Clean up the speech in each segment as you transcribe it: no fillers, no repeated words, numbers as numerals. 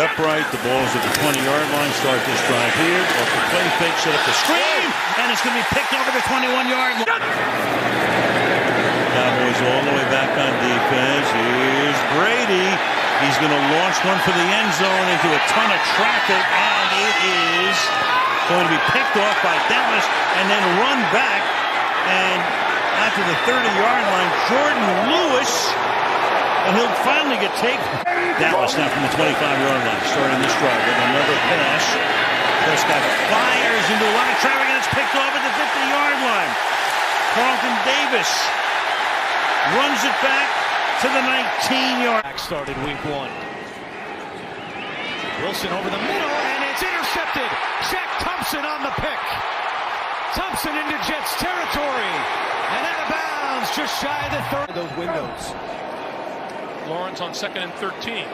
upright. The ball's at the 20-yard line. Start this drive here. Off the play fake, set up the screen, and it's going to be picked over the 21-yard line. Cowboys all the way back on defense. Here's Brady. He's going to launch one for the end zone into a ton of traffic, and it is going to be picked off by Dallas and then run back. And after the 30-yard line, Jordan Lewis, and he'll finally get taken. Dallas now from the 25-yard line, starting this drive with another pass. Prescott fires into a lot of traffic, and it's picked off at the 50-yard line. Carlton Davis runs it back to the 19-yard. Started week 1. Wilson over the middle, and it's intercepted. Shaq Thompson on the pick. Thompson into Jets territory, and out of bounds, just shy of the third. Those windows. Lawrence on 2nd and 13.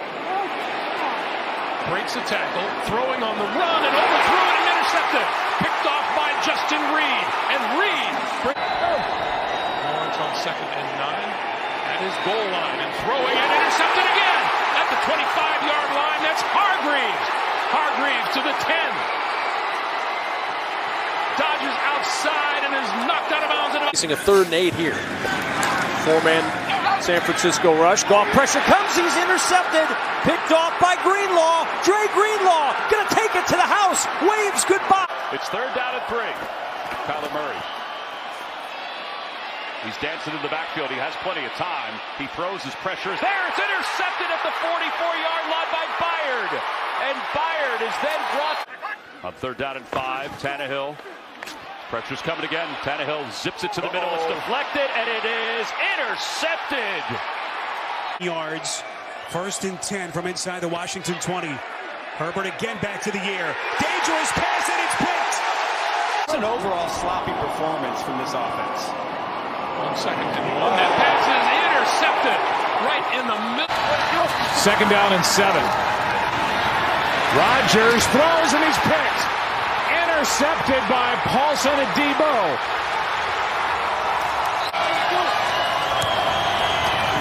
Breaks a tackle, throwing on the run, and overthrew it and intercepted. Picked off by Justin Reed, and Reed. Lawrence on 2nd and 9. At his goal line and throwing and intercepted again at the 25-yard line. That's Hargreaves. Hargreaves to the 10. Dodgers outside and is knocked out of bounds. Facing a 3rd and 8 here. 4-man San Francisco rush. Golf pressure comes. He's intercepted. Picked off by Greenlaw. Dre Greenlaw gonna take it to the house. Waves goodbye. It's 3rd down and 3. Kyler Murray. He's dancing in the backfield. He has plenty of time. He throws his pressures. There, it's intercepted at the 44-yard line by Byard. And Byard is then brought. On 3rd down and 5, Tannehill. Pressure's coming again. Tannehill zips it to the middle. It's deflected, and it is intercepted. Yards. 1st and 10 from inside the Washington 20. Herbert again back to the air. Dangerous pass, and it's picked. It's an overall sloppy performance from this offense. 1 second and 1. That pass is intercepted right in the middle. 2nd down and 7. Rodgers throws and he's picked. Intercepted by Paulson and Debo.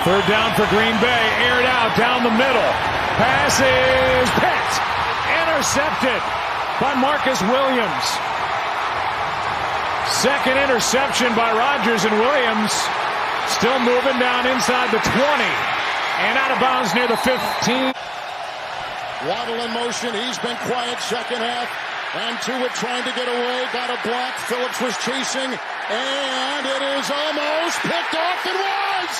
3rd down for Green Bay. Aired out down the middle. Pass is picked. Intercepted by Marcus Williams. 2nd interception by Rodgers, and Williams still moving down inside the 20 and out of bounds near the 15. Waddle in motion. He's been quiet second half. And Tuitt trying to get away. Got a block. Phillips was chasing. And it is almost picked off. It was!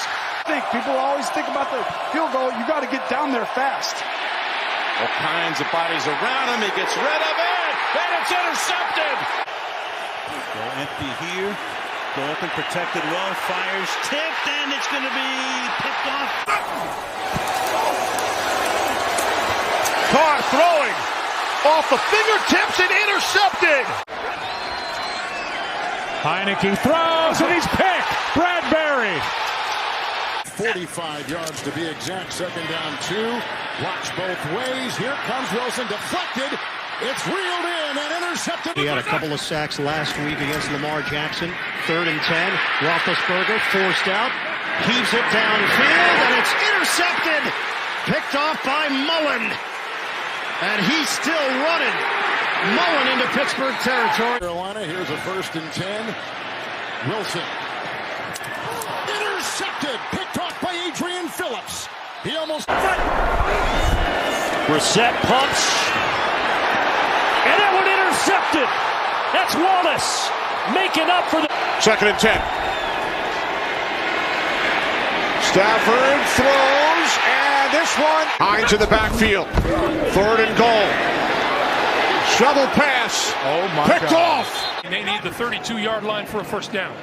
People always think about the field goal. You got to get down there fast. All kinds of bodies around him. He gets rid of it. And it's intercepted. Go empty here. Dalton protected well. Fires tipped, and it's going to be picked off. Carr throwing off the fingertips and intercepted. Heineke throws, and he's picked. Bradbury. 45 yards to be exact. 2nd down 2. Watch both ways. Here comes Wilson. Deflected. It's reeled in and intercepted. He had a couple of sacks last week against Lamar Jackson. 3rd and 10. Roethlisberger forced out. Keeps it downfield, and it's intercepted. Picked off by Mullen. And he's still running. Mullen into Pittsburgh territory. Carolina, here's a 1st and 10. Wilson. Intercepted. Picked off by Adrian Phillips. He almost... Brissett pumps. And that one intercepted. That's Wallace making up for the... 2nd and 10. Stafford throws, and this one. Hines in the backfield. 3rd and goal. Shovel pass. Oh my Picked God. off. They need the 32-yard line for a 1st down.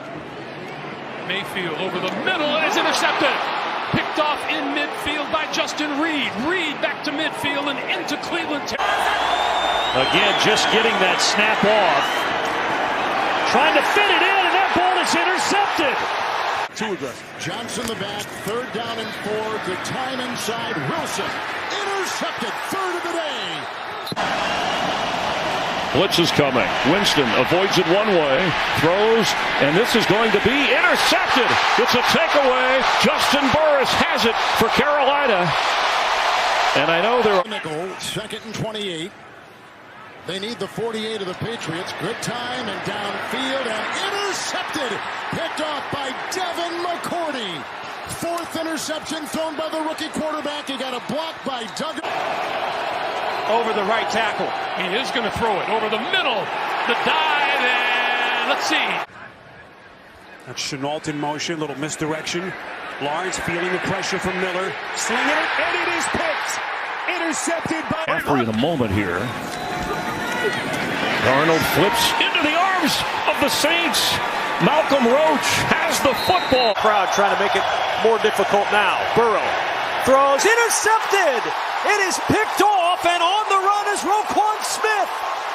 Mayfield over the middle, and it's intercepted. Picked off in midfield by Justin Reed. Reed back to midfield and into Cleveland. Again, just getting that snap off. Trying to fit it in, and that ball is intercepted. Too aggressive. Johnson the back. 3rd down and 4 to time inside. Wilson. Intercepted. 3rd of the day. Blitz is coming. Winston avoids it one way, throws, and this is going to be intercepted. It's a takeaway. Justin Burris has it for Carolina. And I know they're nickel, 2nd and 28. They need the 48 of the Patriots. Good time and downfield and intercepted. Picked off by Devin McCourty. 4th interception thrown by the rookie quarterback. He got a block by Doug. over the right tackle. He is going to throw it over the middle. The dive, and let's see. That's Chenault in motion, little misdirection. Lawrence feeling the pressure from Miller. Slinging it, and it is picked. Intercepted by... Free in a moment here. Darnold flips into the arms of the Saints. Malcolm Roach has the football. Crowd trying to make it more difficult now. Burrow throws, intercepted. It is picked off, and on the run is Roquan Smith.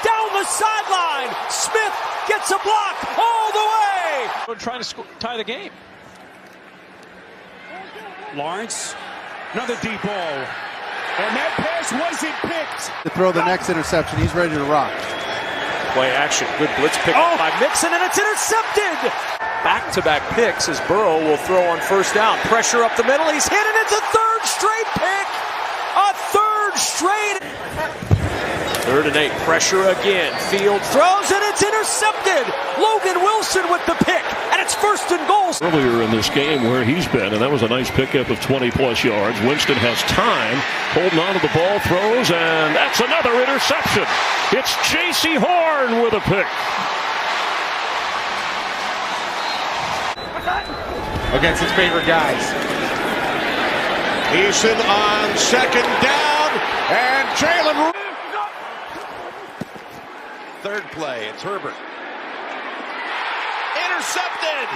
Down the sideline. Smith gets a block all the way. We're trying to tie the game. Lawrence, another deep ball. And that pass wasn't picked. To throw the next interception, he's ready to rock. Play action, good blitz pick up by Mixon, and it's intercepted. Back-to-back picks as Burrow will throw on first down. Pressure up the middle, he's hit, and it's a third straight pick. A third straight. 3rd and 8, pressure again. Field throws, and it's intercepted. Logan Wilson with the pick, and it's 1st and goal. Earlier in this game where he's been, and that was a nice pickup of 20-plus yards. Winston has time, holding on to the ball, throws, and that's another interception. It's J.C. Horn with a pick. Against his favorite guys. Eason on 2nd down, and Jalen. 3rd play, it's Herbert. Intercepted!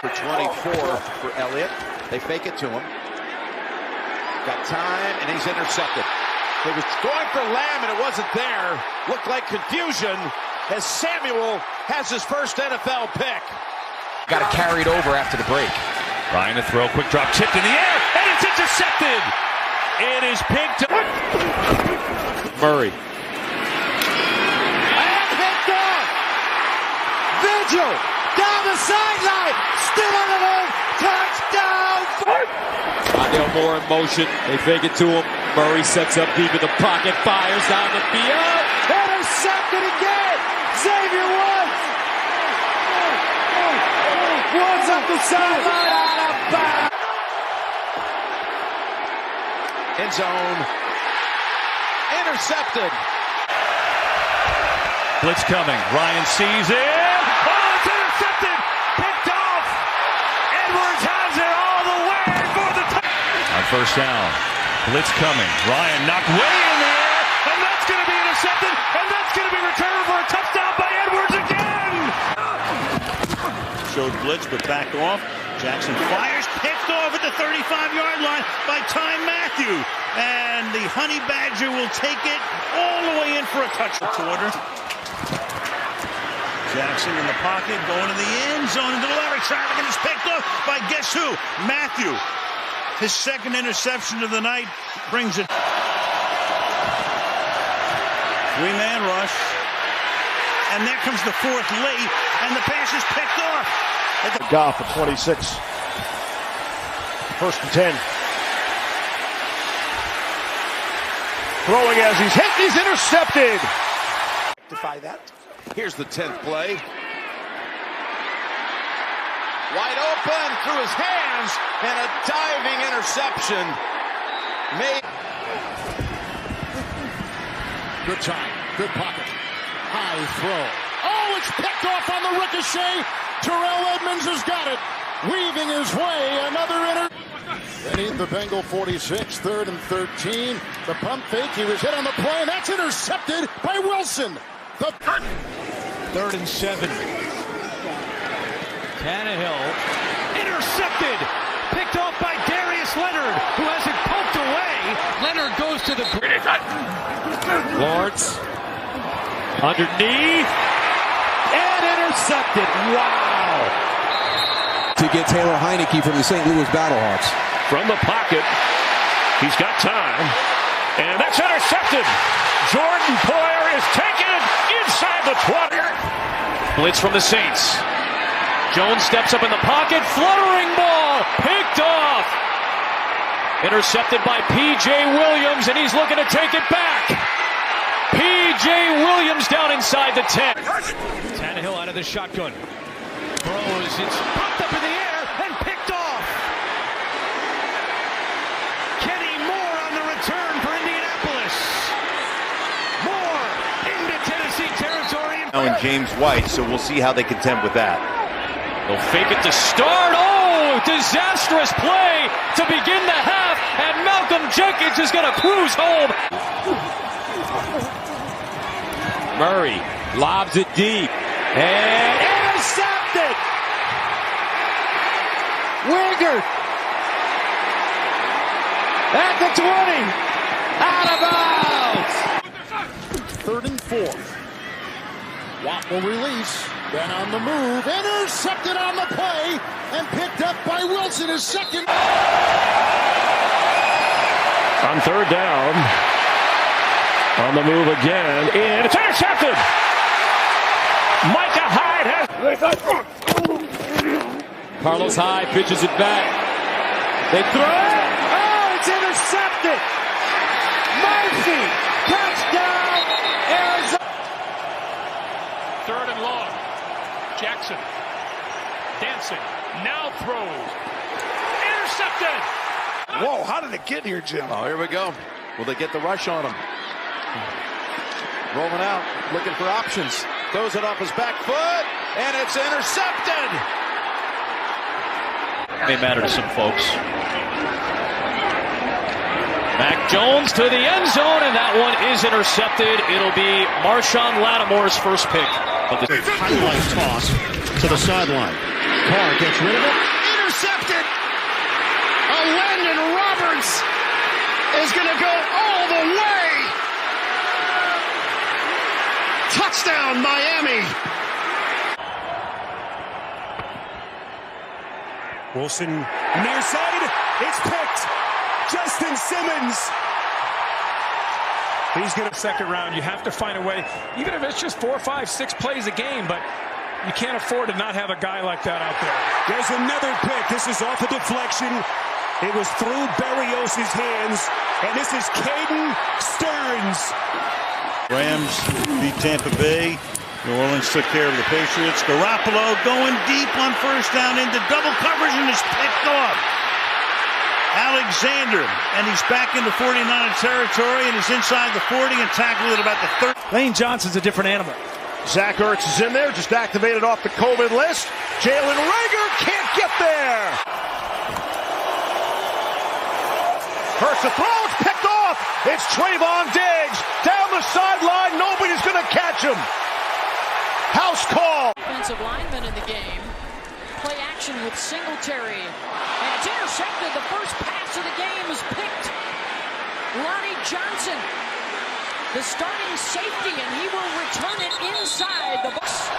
For 24 for Elliott. They fake it to him. Got time, and he's intercepted. He was going for Lamb, and it wasn't there. Looked like confusion as Samuel has his first NFL pick. Got it carried over after the break. Ryan to throw, quick drop, tipped in the air, and it's intercepted. It is picked up. Murray. And picked off. Vigil down the sideline. Still on the move. Touchdown. Ondale Moore in motion. They fake it to him. Murray sets up deep in the pocket, fires down the field. Intercepted again. Xavier Woods. Woods up the sideline. Out of bounds. End zone. Intercepted. Blitz coming. Ryan sees it. Oh, it's intercepted. Picked off. Edwards has it all the way for the touchdown. On first down. Blitz coming. Ryan knocked way in the air, and that's going to be intercepted, and that's going to be returned for a touchdown by Edwards again. Showed blitz, but backed off. Jackson fires, picked off at the 35-yard line by Ty Matthew. And the Honey Badger will take it all the way in for a touchdown. Quarter. Jackson in the pocket, going to the end zone into the left. Traffic, and it's picked off by guess who? Matthew. His 2nd interception of the night brings it. 3-man rush. And there comes the 4th late, and the pass is picked off. Goff at 26. 1st and 10. Throwing as he's hit, he's intercepted. Rectify that. Here's the 10th play. Wide open through his hands, and a diving interception made. Good time, good pocket. High throw. Oh, it's picked off on the ricochet. Terrell Edmonds has got it. Weaving his way, another They need the Bengal 46, 3rd and 13. The pump fake, he was hit on the play, and that's intercepted by Wilson. The 3rd and 7. Tannehill intercepted, picked off by Darius Leonard, who has it poked away. Leonard goes to the Lawrence underneath and intercepted. Wow! To get Taylor Heineke from the St. Louis Battlehawks. From the pocket, he's got time, and that's intercepted. Jordan Poyer is taking it inside the 20. Blitz from the Saints. Jones steps up in the pocket, fluttering ball, picked off. Intercepted by P.J. Williams, and he's looking to take it back. P.J. Williams down inside the 10. Tannehill out of the shotgun. Throws, it's popped up in the air and picked off. Kenny Moore on the return for Indianapolis. Moore into Tennessee territory. And James White, so we'll see how they contend with that. They'll fake it to start. Oh, disastrous play to begin the half, and Malcolm Jenkins is going to cruise home. Murray lobs it deep and intercepted. Wingard at the 20, out of bounds. 3rd and 4. Watt will release. Then on the move, intercepted on the play, and picked up by Wilson, his second. On 3rd down, on the move again, and it's intercepted. Micah Hyde has. Carlos Hyde pitches it back. They throw it. Oh, it's intercepted. Murphy, touchdown, Arizona. 3rd and long. Jackson dancing, now throws. Intercepted. Whoa, how did it get here, Jim? Oh, here we go. Will they get the rush on him? Rolling out, looking for options. Throws it off his back foot, and it's intercepted. May matter to some folks. Mac Jones to the end zone, and that one is intercepted. It'll be Marshawn Lattimore's first pick of the highlight toss to the sideline. Carr gets rid of it. Intercepted. Landon Roberts is going to go all the way. Touchdown, Miami. Wilson near side. It's picked. Justin Simmons. He's going to second round. You have to find a way, even if it's just 4, 5, 6 plays a game, but you can't afford to not have a guy like that out there. There's another pick. This is off a deflection. It was through Berrios' hands, and this is Caden Stearns. Rams beat Tampa Bay. New Orleans took care of the Patriots. Garoppolo going deep on 1st down into double coverage, and is picked off. Alexander, and he's back into 49er territory, and is inside the 40 and tackled at about the 30. Lane Johnson's a different animal. Zach Ertz is in there, just activated off the COVID list. Jalen Reagor can't get there. Hurts the throw, it's picked off. It's Trayvon Diggs down the sideline. Nobody's going to catch him. House call. Offensive lineman in the game. Play action with Singletary. And it's intercepted. The first pass of the game is picked. Lonnie Johnson, the starting safety, and he will return it inside the box.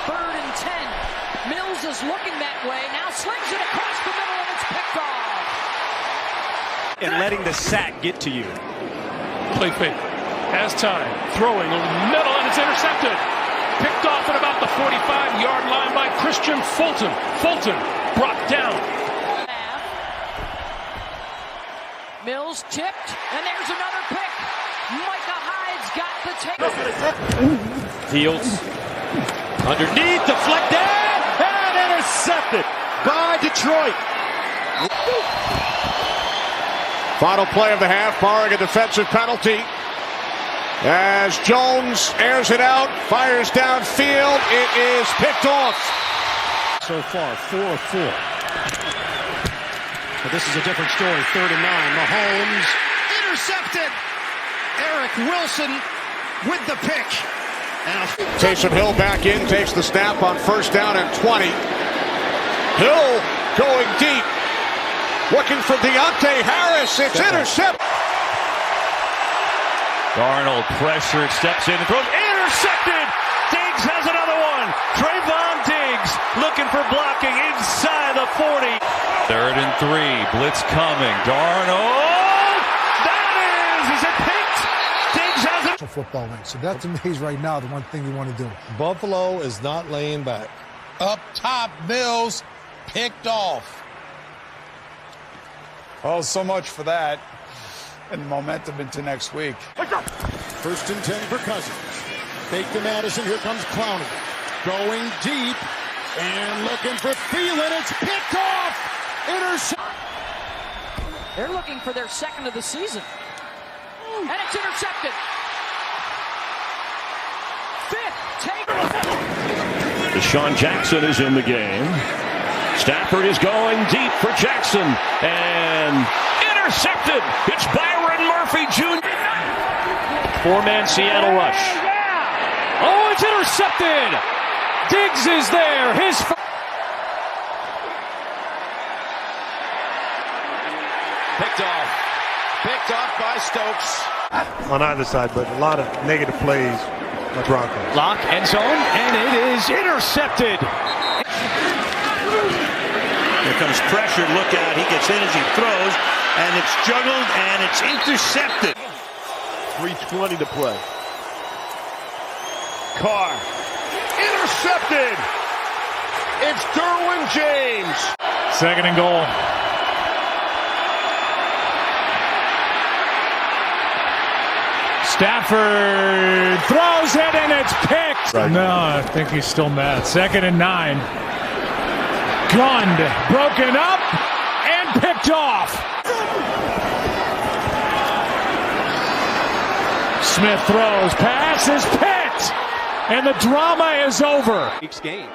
3rd and 10. Mills is looking that way. Now slings it across the middle, and it's picked off. And letting the sack get to you. Play fake. Has time. Throwing over the middle, and it's intercepted. Picked off at about the 45-yard line by Christian Fulton. Fulton brought down. Mills tipped, and there's another pick. Micah Hyde's got the take. Fields underneath, deflected, and intercepted by Detroit. Final play of the half, barring a defensive penalty. As Jones airs it out, fires downfield, it is picked off. So far, 4 of 4. But this is a different story. 3rd and 9. Mahomes intercepted. Eric Wilson with the pick. Taysom Hill back in, takes the snap on 1st down and 20. Hill going deep, looking for Deontay Harris. It's intercepted. Darnold pressured, steps in and throws. Intercepted! Diggs has another one. Trayvon Diggs looking for blocking inside the 40. 3rd and 3. Blitz coming. Darnold! That is it picked? Diggs has it. Football win. So that to me is right now the one thing you want to do. Buffalo is not laying back. Up top, Mills picked off. Well, so much for that. And momentum into next week. 1st and 10 for Cousins. Fake to Madison. Here comes Clowney. Going deep. And looking for Thielen. It's picked off. Interception. They're looking for their second of the season. And it's intercepted. 5th take. Deshaun Jackson is in the game. Stafford is going deep for Jackson. And intercepted. It's Byron Murphy Jr. 4-man Seattle rush. Oh, it's intercepted. Diggs is there. His Picked off by Stokes. On either side, but a lot of negative plays by Broncos. Lock, end zone, and it is intercepted. Here comes pressure. Look out. He gets in as he throws, and it's juggled, and it's intercepted. 3:20 to play. Carr. Intercepted. It's Derwin James. 2nd and goal. Stafford throws it, and it's picked. Right. No, I think he's still mad. 2nd and 9. Gunned, broken up, and picked off. Smith throws, pass is picked, and the drama is over. Week's game.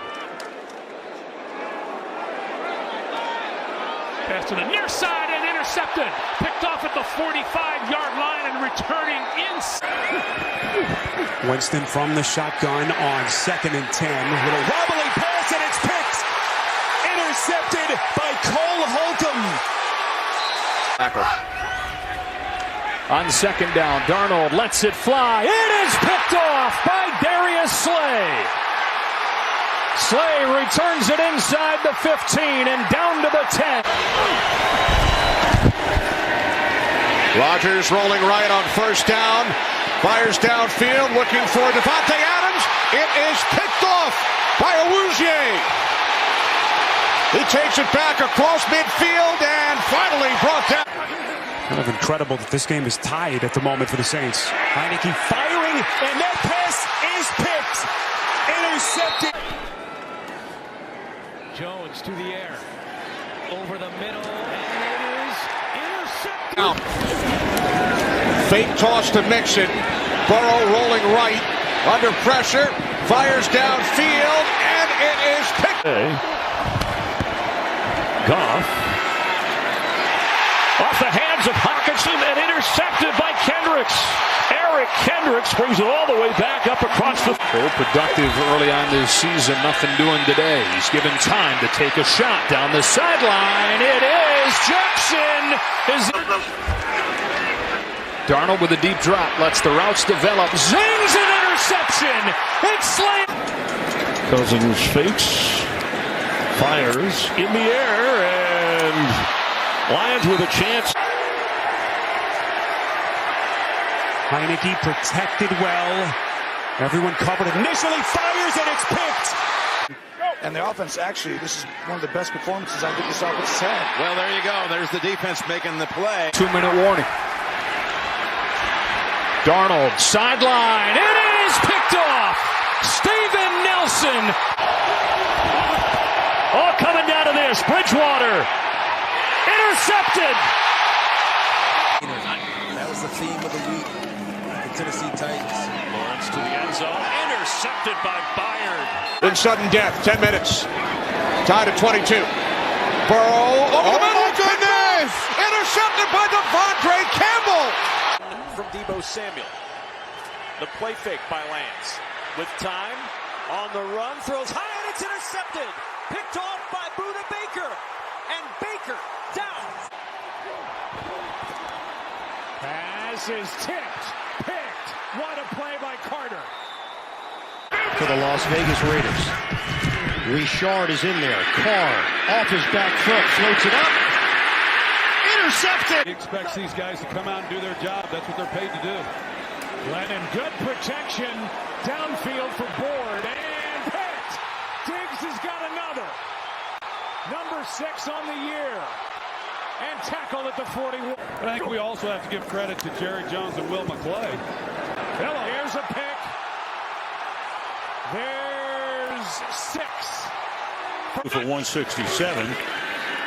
Pass to the near side and intercepted. Picked off at the 45-yard line and returning inside. Winston from the shotgun on 2nd and 10. Little wobbly pass, and it's picked. Intercepted by Cole Holcomb. On 2nd down, Darnold lets it fly. It is picked off by Darius Slay. Slay returns it inside the 15 and down to the 10. Rodgers rolling right on 1st down. Fires downfield looking for Devontae Adams. It is picked off by Awuzie. He takes it back across midfield and finally brought down. Kind of incredible that this game is tied at the moment for the Saints. Heineke firing, and that pass is picked. Intercepted. Jones to the air. Over the middle, and it is intercepted. Fake toss to Mixon. Burrow rolling right. Under pressure. Fires downfield, and it is picked. Goff. Off the hands of Hawkinson and intercepted by Kendricks. Eric Kendricks brings it all the way back up across the... So productive early on this season. Nothing doing today. He's given time to take a shot down the sideline. It is Jackson. Darnold with a deep drop. Lets the routes develop. Zings an interception. It's Slay. Cousins fakes. Fires in the air. And Lions with a chance. Heineke protected well. Everyone covered initially. Fires, and it's picked. And the offense, actually, this is one of the best performances I think this offense has had. Well, there you go. There's the defense making the play. 2-minute warning. Darnold, sideline. It is picked off. Steven Nelson. All coming down to this. Bridgewater. Intercepted. That was the theme of the week. The Tennessee Titans. Lawrence to the end zone. Intercepted by Byard. In sudden death, 10 minutes. Tied at 22. Burrow. Oh my goodness! Intercepted by Devontae Campbell. From Deebo Samuel. The play fake by Lance. With time, on the run, throws high, and it's intercepted. Picked off by Buda Baker. And Baker down. Pass is tipped. Picked. What a play by Carter. For the Las Vegas Raiders. Richard is in there. Carr off his back foot, floats it up. Intercepted. He expects these guys to come out and do their job. That's what they're paid to do. Lennon, good protection. Downfield for Board. And picked. Diggs has got another. Number 6 on the year. and tackled at the 41. But I think we also have to give credit to Jerry Jones and Will McClay. Here's a pick. There's 6. For 167.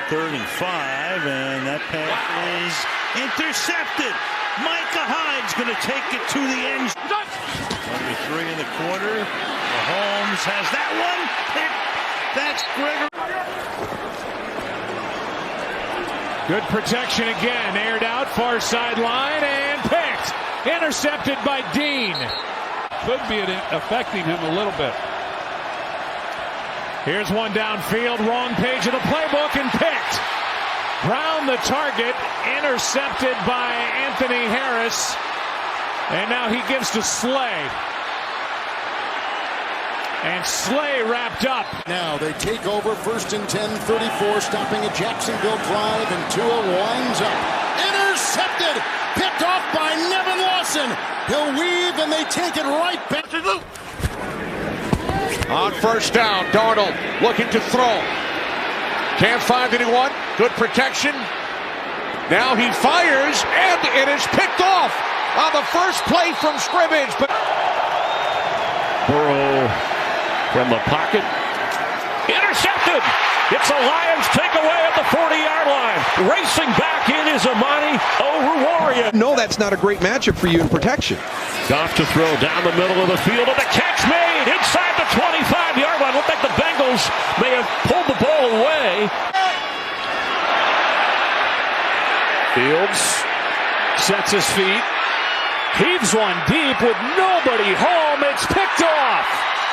3rd and 5, and that pass is intercepted. Micah Hyde's going to take it to the end. Number 3 in the quarter. Mahomes has that one. That's Gregory. Good protection again. Aired out, far sideline, and picked. Intercepted by Dean. Could be affecting him a little bit. Here's one downfield, wrong page of the playbook, and picked. Round the target, intercepted by Anthony Harris. And now he gives to Slay. And Slay wrapped up. Now they take over 1st and 10, 34, stopping a Jacksonville drive, and Tua winds up. Intercepted! Picked off by Nevin Lawson. He'll weave, and they take it right back to the... On 1st down, Darnold looking to throw. Can't find anyone. Good protection. Now he fires, and it is picked off on the first play from scrimmage. But Burrow from the pocket. Intercepted! It's a Lions takeaway at the 40-yard line. Racing back in is Amani Oruwariye. No, that's not a great matchup for you in protection. Goff to throw down the middle of the field, and the catch made inside the 25-yard line. Looked like the Bengals may have pulled the ball away. Fields sets his feet, heaves one deep with nobody home. It's picked off.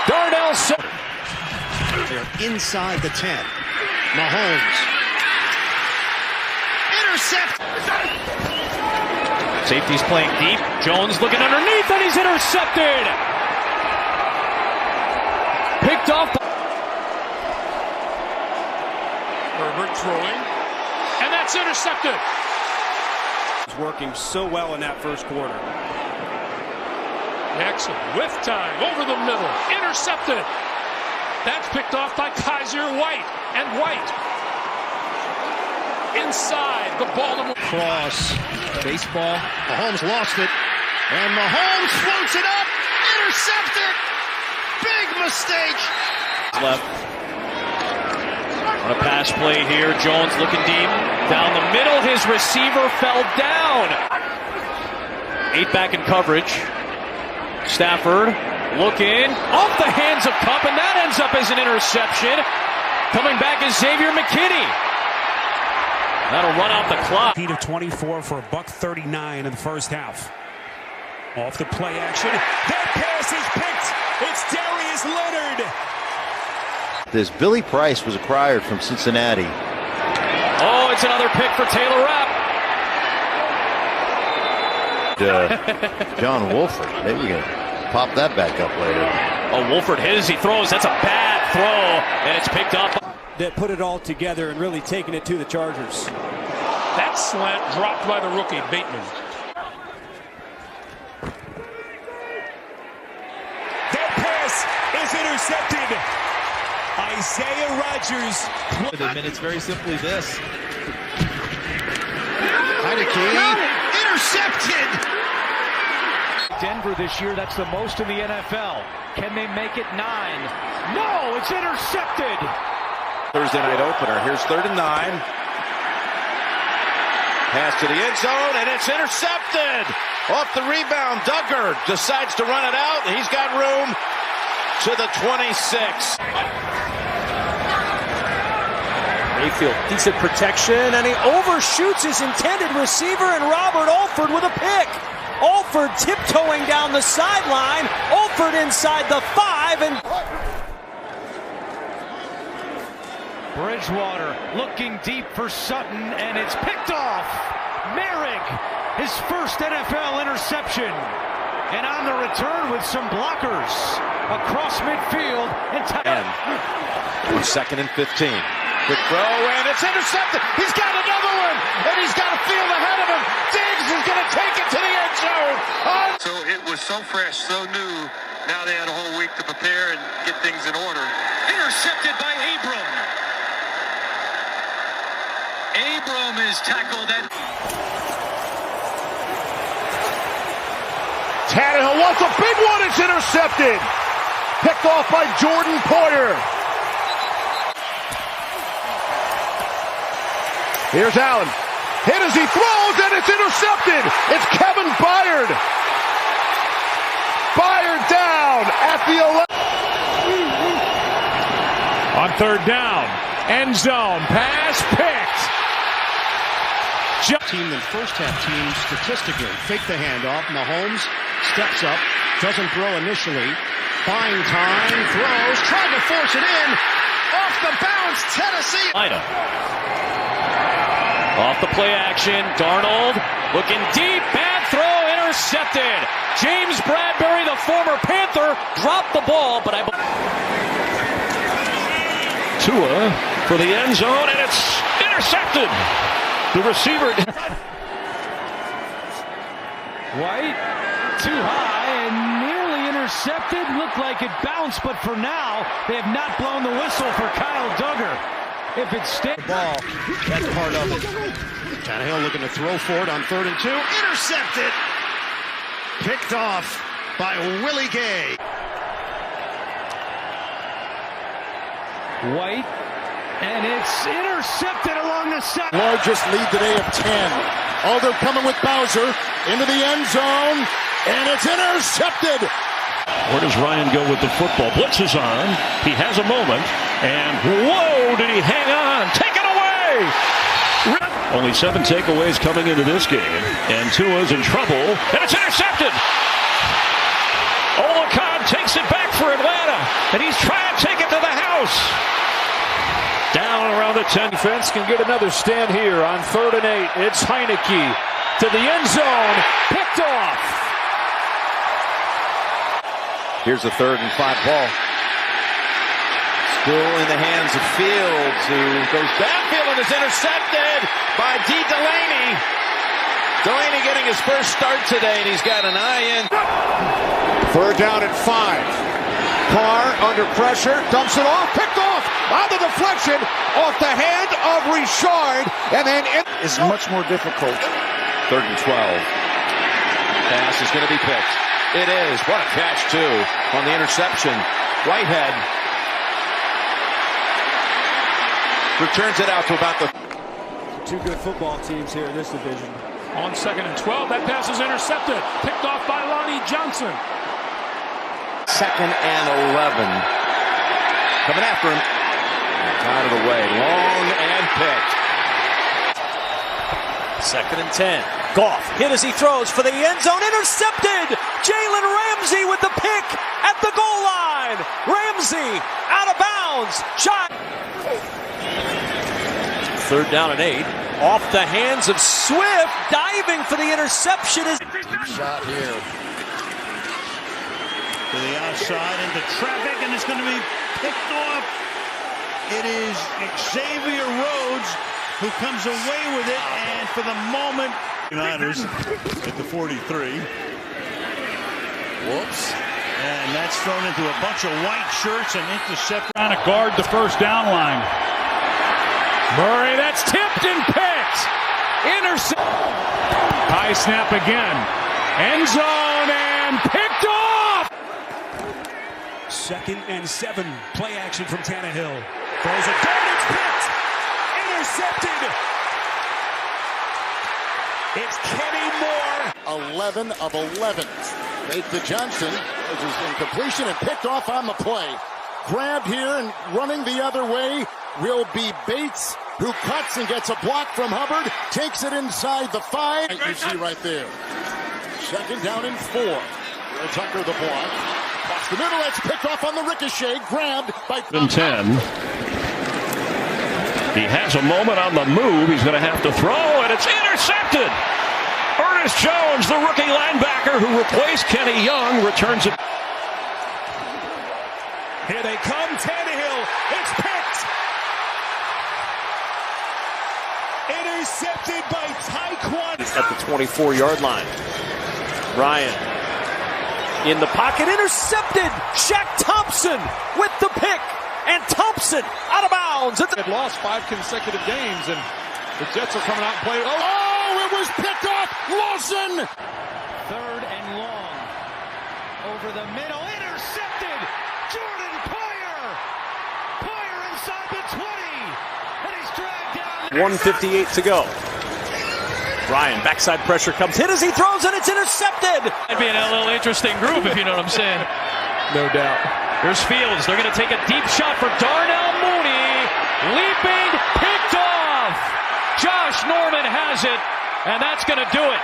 Darnell. They're inside the 10. Mahomes. Intercept. Safety's playing deep. Jones looking underneath, and he's intercepted. Picked off. Herbert throwing. And that's intercepted. It's working so well in that first quarter. Jackson with time over the middle. Intercepted. That's picked off by Kaiser White. And White inside the Baltimore. Cross. Baseball. Mahomes lost it. And Mahomes floats it up. Intercepted. Big mistake. Left. On a pass play here. Jones looking deep. Down the middle. His receiver fell down. 8 back in coverage. Stafford looking off the hands of Kupp, and that ends up as an interception. Coming back is Xavier McKinney. That'll run out the clock. Of 24 for $139 in the first half. Off the play action. That pass is picked. It's Darius Leonard. This Billy Price was acquired from Cincinnati. Oh, it's another pick for Taylor Rapp. John Wolford. Maybe we can pop that back up later. Oh, Wolford his. He throws. That's a bad throw, and it's picked up. That put it all together and really taking it to the Chargers. That slant dropped by the rookie, Bateman. That pass is intercepted. Isaiah Rodgers. It's very simply this. Heineke. Intercepted. Denver this year, that's the most in the NFL. Can they make it 9? No, it's intercepted. Thursday night opener. Here's 3rd and 9. Pass to the end zone, and it's intercepted. Off the rebound, Duggar decides to run it out. He's got room to the 26. Mayfield, decent protection, and he overshoots his intended receiver, and Robert Alford with a pick. Alford tiptoeing down the sideline. Alford inside the 5, and Bridgewater looking deep for Sutton, and it's picked off. Merrick, his first NFL interception. And on the return with some blockers across midfield. And 2nd and 15. Quick throw, and it's intercepted. He's got another one, and he's got a field ahead of him. Diggs is going to take it to the end zone. So it was so fresh, so new. Now they had a whole week to prepare and get things in order. intercepted by Abram. Abram is tackled at. Tannehill wants a big one. It's intercepted. Picked off by Jordan Poyer. Here's Allen. Hit as he throws, and it's intercepted. It's Kevin Byard. Byard down at the 11. On third down, end zone, pass picked. Team than first half team statistically. Fake the handoff. Mahomes steps up, doesn't throw initially. Buying time, throws, trying to force it in. Off the bounce, Tennessee. Off the play action, Darnold looking deep, bad throw, intercepted. James Bradbury, the former Panther, dropped the ball, but Tua for the end zone, and it's intercepted. The receiver. White, too high and nearly intercepted. Looked like it bounced, but for now, they have not blown the whistle for Kyle Duggar. If it stays. The ball, that's part of it. Tannehill looking to throw for it on 3rd and 2. Intercepted. Picked off by Willie Gay. White, and it's intercepted along the side. Largest lead today of 10. Oh, they're coming with Bowser into the end zone, and it's intercepted. Where does Ryan go with the football? Blitz is on. He has a moment, and whoa, did he hang on? Take it away! Only 7 takeaways coming into this game, and Tua's in trouble, and it's intercepted! Olakon takes it back for Atlanta, and he's trying to take it to the house. Down around the 10. Defense can get another stand here on 3rd and 8. It's Heineke to the end zone, picked off. Here's the 3rd and 5 ball. Still in the hands of Fields, who goes downfield and is intercepted by Delaney. Delaney getting his first start today, and he's got an eye in. 3rd down and 5. Carr under pressure, dumps it off, picked off, on the deflection, off the hand of Richard, and then it's much more difficult. 3rd and 12. Pass is going to be picked. It is. What a catch, too, on the interception. Whitehead returns it out to about the... 2 good football teams here in this division. On 2nd and 12, that pass is intercepted. Picked off by Lonnie Johnson. 2nd and 11. Coming after him. Out of the way. Long and picked. 2nd and 10. Goff hit as he throws for the end zone. Intercepted. Jalen Ramsey with the pick at the goal line. Ramsey out of bounds. Shot. 3rd down and 8. Off the hands of Swift. Diving for the interception. Shot here. To the outside into traffic, and it's going to be picked off. It is Xavier Rhodes who comes away with it, and for the moment, Niners at the 43. Whoops. And that's thrown into a bunch of white shirts and intercepted. Trying to guard the first down line. Murray, that's tipped and picked. Intercept. High snap again. End zone and picked off. 2nd and 7. Play action from Tannehill. Throws a dart. It's picked. Intercepted. It's Kenny Moore. 11 of 11. Fake to Johnson. This is incompletion and picked off on the play. Grabbed here and running the other way will be Bates, who cuts and gets a block from Hubbard. Takes it inside the 5. You see right there. 2nd down and 4. Tucker the block. Across the middle. It's picked off on the ricochet. Grabbed by 10. He has a moment on the move. He's going to have to throw, and it's intercepted. Ernest Jones, the rookie linebacker who replaced Kenny Young, returns it. Here they come. Tannehill. It's picked. Intercepted by Tyquan. At the 24-yard line. Ryan in the pocket. Intercepted. Shaq Thompson with the pick. And Thompson out of bounds. Had lost 5 consecutive games, and The Jets are coming out and playing. Oh, it was picked off. Lawson. 3rd and long. Over the middle. Intercepted. Jordan Poyer. Poyer inside the 20. And he's dragged down. 1:58 to go. Ryan, backside pressure comes, hit as he throws, and it's intercepted. It'd be a little interesting group, if you know what I'm saying. No doubt. Here's Fields. They're going to take a deep shot for Darnell Mooney. Leaping, picked off. Josh Norman has it, and that's going to do it.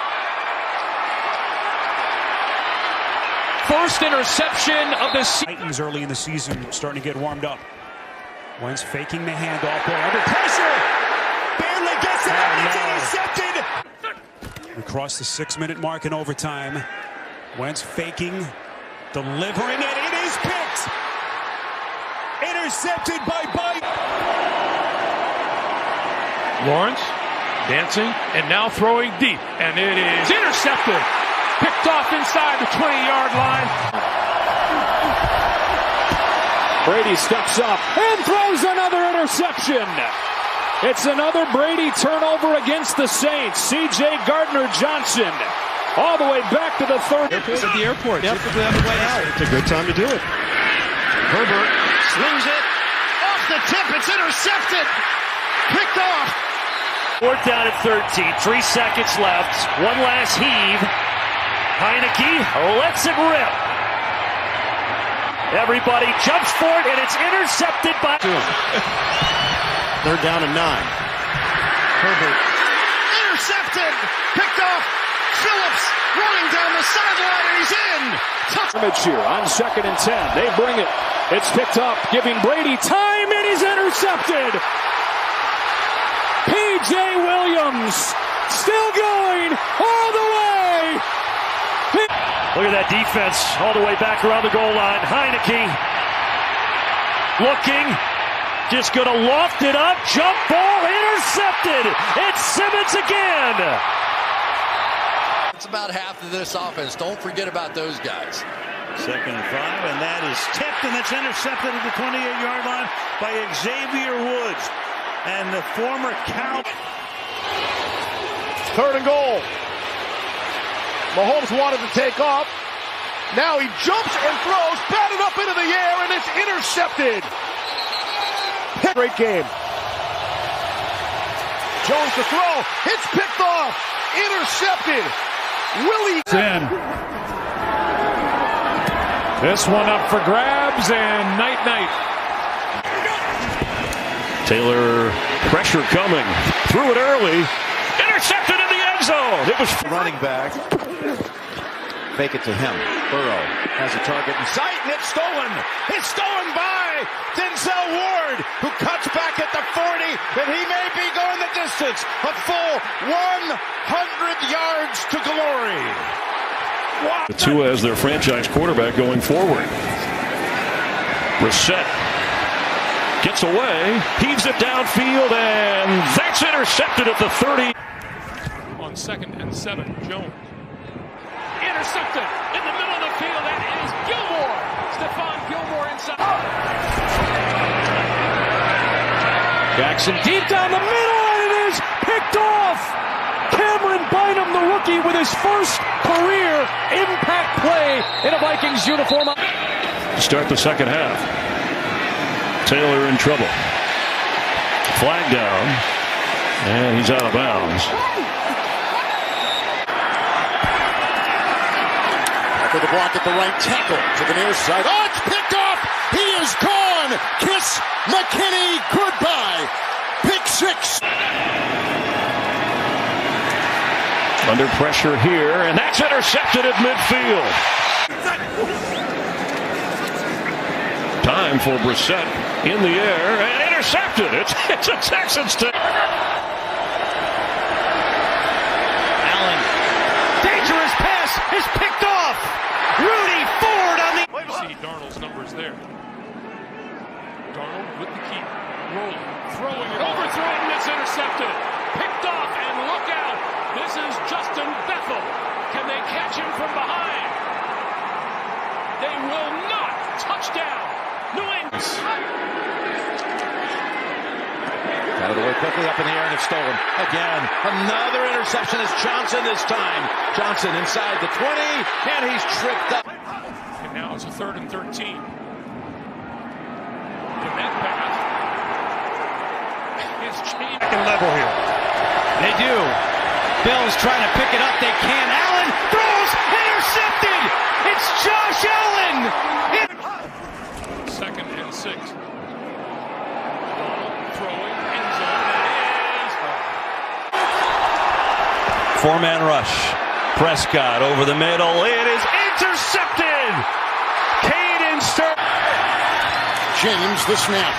First interception of the season. Titans early in the season starting to get warmed up. Wentz faking the handoff, boy, under pressure. Barely gets it, and it's intercepted. We cross the 6-minute mark in overtime. Wentz faking, delivering it. It is picked. Intercepted by Bite. Lawrence dancing and now throwing deep. And it is intercepted. Picked off inside the 20-yard line. Brady steps up and throws another interception. It's another Brady turnover against the Saints. C.J. Gardner-Johnson all the way back to the 30. At the airport, typically on the way out. It's a good time to do it. Herbert slings it off the tip. It's intercepted. Picked off. 4th down at 13. 3 seconds left. One last heave. Heineke lets it rip. Everybody jumps for it, and it's intercepted by... 3rd down and 9. Herbert. Intercepted. Picked off. Phillips running down the sideline, and he's in. Touch here on 2nd and 10. They bring it. It's picked up, giving Brady time, and he's intercepted. P.J. Williams still going all the way. Look at that defense all the way back around the goal line. Heineke looking. Just going to loft it up. Jump ball intercepted. It's Simmons again. It's about half of this offense. Don't forget about those guys. 2nd and 5, and that is tipped, and it's intercepted at the 28-yard line by Xavier Woods. And the former Cal. 3rd and goal. Mahomes wanted to take off. Now he jumps and throws, batted up into the air, and it's intercepted. Great game. Jones to throw. It's picked off. Intercepted. Willie. This one up for grabs, and night-night. Taylor, pressure coming. Threw it early. Intercepted in the end zone. It was running back. Fake it to him. Burrow has a target in sight, and it's stolen. It's stolen by Denzel Ward, who cuts back at the 40, and he may be going the distance. A full 100 yards to glory. Wow. Tua as their franchise quarterback going forward. Brissett gets away, heaves it downfield, and that's intercepted at the 30. On 2nd and 7, Jones. Intercepted in the middle of the field. That is Gilmore. Stephon Gilmore inside. Jackson deep down the middle, and it is picked off. Cameron Bynum, the rookie, with his first career impact play in a Vikings uniform. Start the second half. Taylor in trouble. Flag down, and he's out of bounds. After the block at the right tackle to the near side. Oh, it's picked off. He is gone. Kiss McKinney goodbye. Pick 6. Under pressure here, and that's intercepted at midfield. Time for Brissett in the air, and intercepted. It's a Texans to... Allen. Dangerous pass is picked off. Rudy Ford on the... You see Darnold's numbers there. Darnold with the key. Rolling. Throwing it. Overthrown, and it's intercepted. Picked off, and look out. This is Justin Bethel. Can they catch him from behind? They will not. Touchdown. New England. Out of the way quickly, up in the air, and it's stolen. Again, another interception. It's Johnson this time. Johnson inside the 20, and he's tripped up. And now it's a 3rd and 13. The net pass is changed. Second level here. They do. Bills trying to pick it up. They can't. Allen throws. Intercepted. It's Josh Allen. 2nd and 6. Four-man rush. Prescott over the middle. It is intercepted. Caden Stern. James, the snap.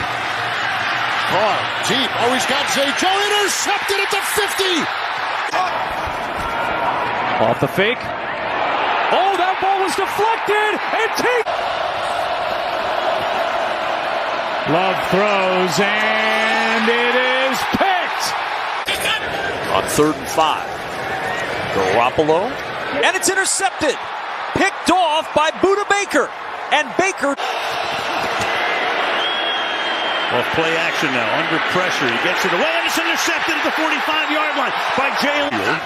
Carr, deep. Oh, he's got Zay Jones. Intercepted at the 50. Off the fake. Oh, that ball was deflected. And Love throws, and it is picked. On 3rd and 5. Garoppolo. And it's intercepted. Picked off by Buda Baker. And Baker. Well, play action now. Under pressure. He gets it away. And it's intercepted at the 45-yard line by Jalen.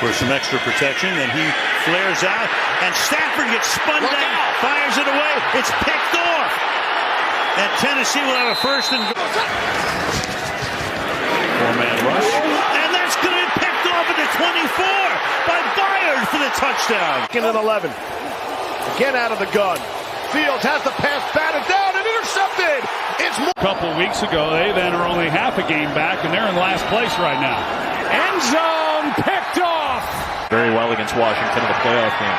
For some extra protection. And he flares out. And Stafford gets spun down. Fires it away. It's picked off. And Tennessee will have a 1st and goal. Four-man rush. And that's going to be picked off at the 24 by Byard for the touchdown. 2nd and 11. Again out of the gun. Fields has the pass batted down and intercepted. It's a couple weeks ago. They then are only half a game back, and they're in last place right now. End zone picked off. Very well against Washington in the playoff game.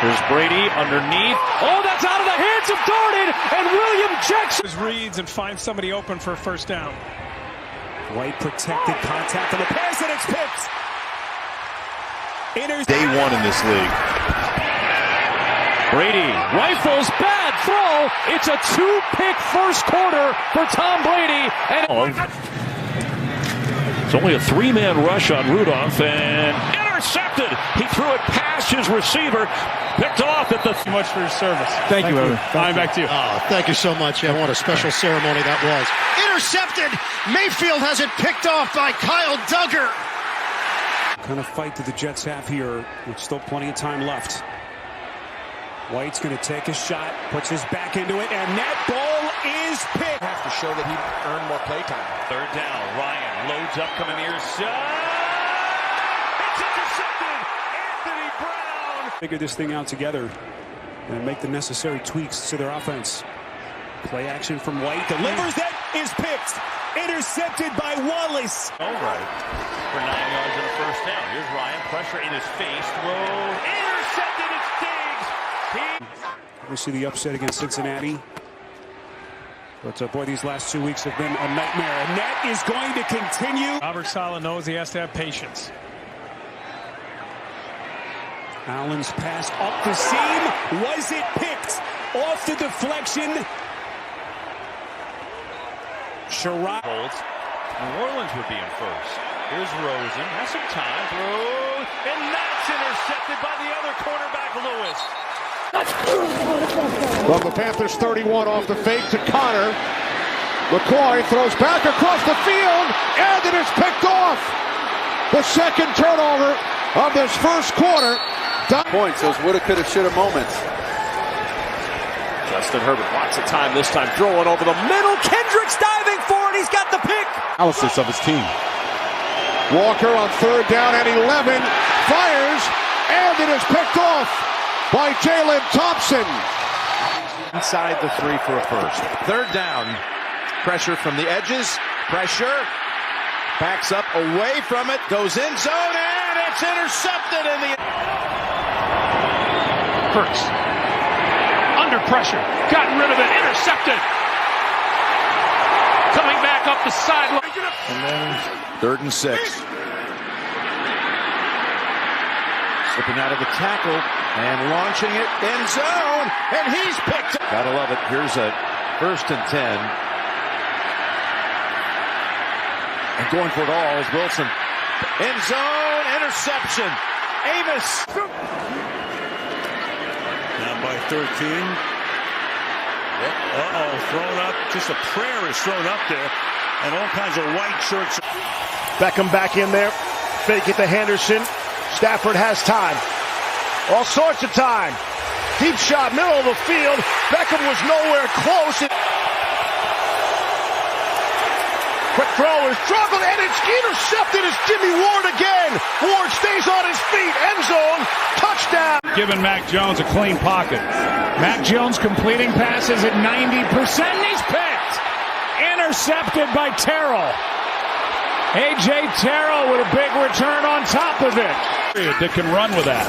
Here's Brady underneath. Oh, that's out of the hands of Darden, and William Jackson reads and finds somebody open for a 1st down. White protected, contact on the pass, and it's picked. Day 1 in this league. Brady rifles, bad throw. It's a 2-pick 1st quarter for Tom Brady. And it's only a 3-man rush on Rudolph, and intercepted. He threw it past his receiver. Picked off at the... Thank you much for your service. Thank you, Evan. Fine, back to you. Oh, thank you so much. Yeah, what a special ceremony that was. Intercepted. Mayfield has it picked off by Kyle Duggar. What kind of fight did the Jets have here with still plenty of time left? White's going to take a shot, puts his back into it, and that ball is picked. Have to show that he earned more play time. 3rd down. Ryan loads up, coming near side. It's intercepted. Anthony Brown. Figure this thing out together and make the necessary tweaks to their offense. Play action from White. Delivers. That is picked. Intercepted by Wallace. All right. For 9 yards and a 1st down. Here's Ryan. Pressure in his face. Throw. Intercepted. It's Diggs. We see the upset against Cincinnati. But boy, these last 2 weeks have been a nightmare. And that is going to continue. Robert Saleh knows he has to have patience. Allen's pass up the seam. Was it picked? Off the deflection. Sherrod holds. New Orleans would be in 1st. Here's Rosen. Has some time. Throws. And that's intercepted by the other cornerback, Lewis. From the Panthers 31 off the fake to Connor. McCoy throws back across the field, and it is picked off. The 2nd turnover of this 1st quarter. Points, those woulda, coulda, shoulda moments. Justin Herbert lots of time this time, throwing over the middle. Kendrick's diving for it. He's got the pick. Analysis of his team. Walker on 3rd down and 11. Fires, and it is picked off by Jalen Thompson. Inside the 3 for a 1st. 3rd down. Pressure from the edges. Pressure. Backs up away from it. Goes in zone, and it's intercepted in the... Hurts. Under pressure. Gotten rid of it. Intercepted. Coming back up the sideline. And then 3rd and 6. Slipping out of the tackle and launching it in zone. And he's picked up. Gotta love it. Here's a 1st and 10. And going for it all is Wilson. End zone. Interception. Amos. Now by 13. Uh-oh, thrown up. Just a prayer is thrown up there. and all kinds of white shirts. Beckham back in there. Fake it to Henderson. Stafford has time. All sorts of time. Deep shot, middle of the field. Beckham was nowhere close. Quick throw is struggled, and it's intercepted. It's Jimmy Ward again. Ward stays on his feet. End zone. Touchdown. Giving Mac Jones a clean pocket. Mac Jones completing passes at 90%. He's picked. Intercepted by Terrell. A.J. Terrell with a big return on top of it. That can run with that.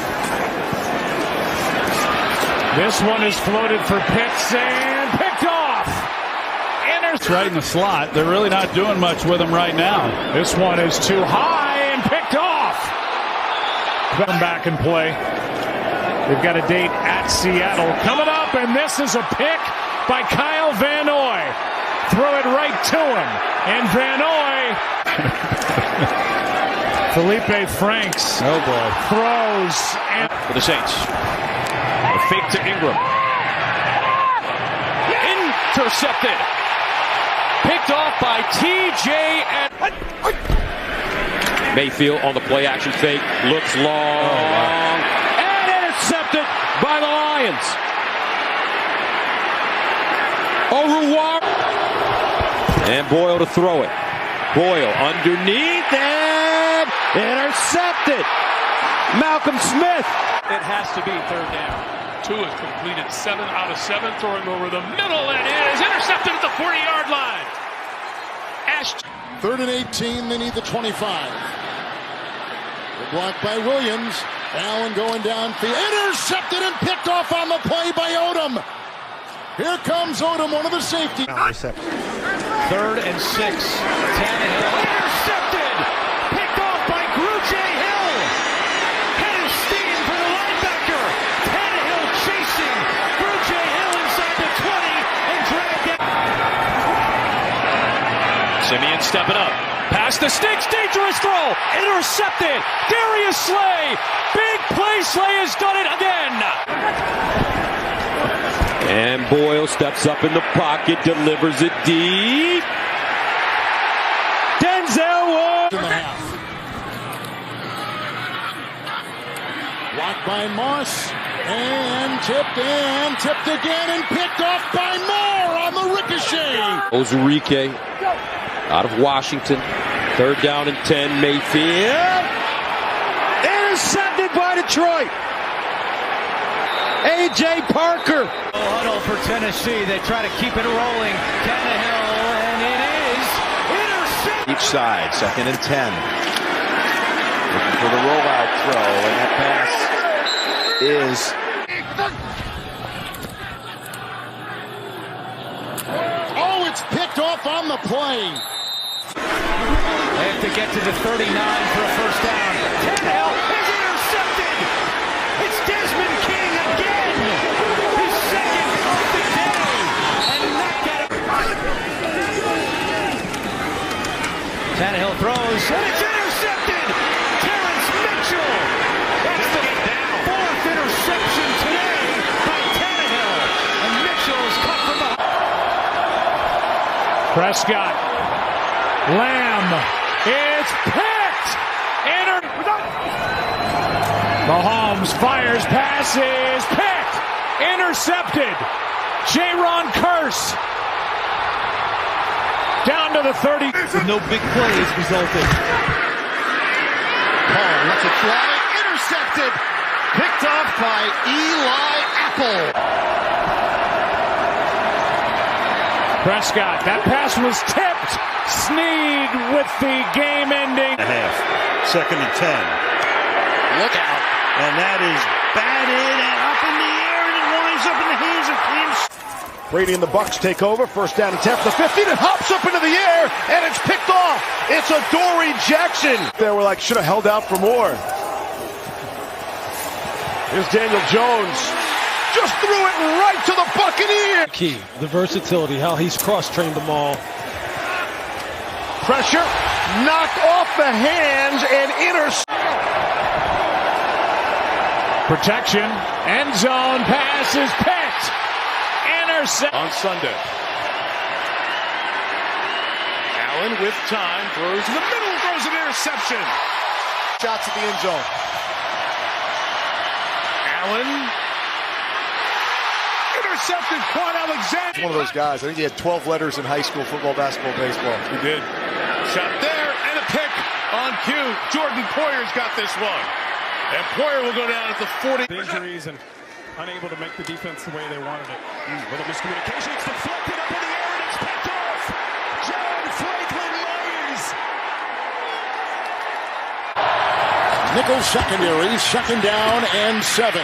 This one is floated for Pitts and picked off. It's right in the slot. They're really not doing much with him right now. This one is too high and picked off. Come back and play. They've got a date at Seattle coming up, and this is a pick by Kyle Van Noy. Throw it right to him, and Van Noy. Felipe Franks. Oh boy. Throws and for the Saints. A fake to Ingram. Intercepted. Picked off by TJ and Mayfield on the play action fake. Looks long. And intercepted by the Lions. O'Ruwar. And Boyle to throw it. Boyle underneath and intercepted. Malcolm Smith. it has to be third down. Tua has completed 7 out of 7, throwing over the middle. It is intercepted at the 40-yard line. 3rd and 18, they need the 25. The block by Williams. Allen going downfield. Intercepted and picked off on the play by Odom. Here comes Odom, one of the safety. 3rd and 6. Tannehill intercepted. Picked off by Grugier Hill. Head of steam for the linebacker. Tannehill chasing. Grugier Hill inside the 20 and dragged out. Simeon stepping up. Past the sticks. Dangerous throw. Intercepted. Darius Slay. Big play. Slay has done it again. And Boyle steps up in the pocket, delivers it deep. Denzel Ward. In the half. Blocked by Moss. And tipped again and picked off by Moore on the ricochet. Ozurike out of Washington. 3rd down and 10. Mayfield. Intercepted by Detroit. A.J. Parker. Huddle for Tennessee. They try to keep it rolling. Tannehill, and it is intercepted. Each side, 2nd and 10. Looking for the rollout throw, and that pass is... Oh, it's picked off on the play. They have to get to the 39 for a first down. Tannehill is intercepted. It's Desmond King again. His second of the day. And knocked at him. Tannehill throws, and it's intercepted. Terrence Mitchell. That's the 4th interception today by Tannehill. And Mitchell is cut from the... Prescott. Lamb. It's picked. Mahomes fires, passes, picked, intercepted. Jaron Curse down to the 30. No big plays resulted. Paul lets it fly, intercepted, picked off by Eli Apple. Prescott, that pass was tipped. Snead with the game-ending. Half. 2nd and 10. Look out. And that is batted and up in the air, and it winds up in the hands of Cleveland. Brady and the Bucks take over. 1st down and 10 from the 15. It hops up into the air, and it's picked off. It's a Dory Jackson. They were like, should have held out for more. Here's Daniel Jones. Just threw it right to the Buccaneers. Key, the versatility, how he's cross-trained them all. Pressure, knocked off the hands, and intercepted. Protection, end zone, pass is picked. Intercept. On Sunday. Allen with time, throws in the middle, throws an interception. Shots at the end zone. Allen. Intercepted, Quan Alexander. One of those guys. I think he had 12 letters in high school, football, basketball, baseball. He did. Shot there, and a pick on cue. Jordan Poyer's got this one. And Poyer will go down at the 40. Injuries and unable to make the defense the way they wanted it. With a miscommunication, it's deflected up in the air, and it's picked off. John Franklin Myers. Nickel secondary, second down and 7.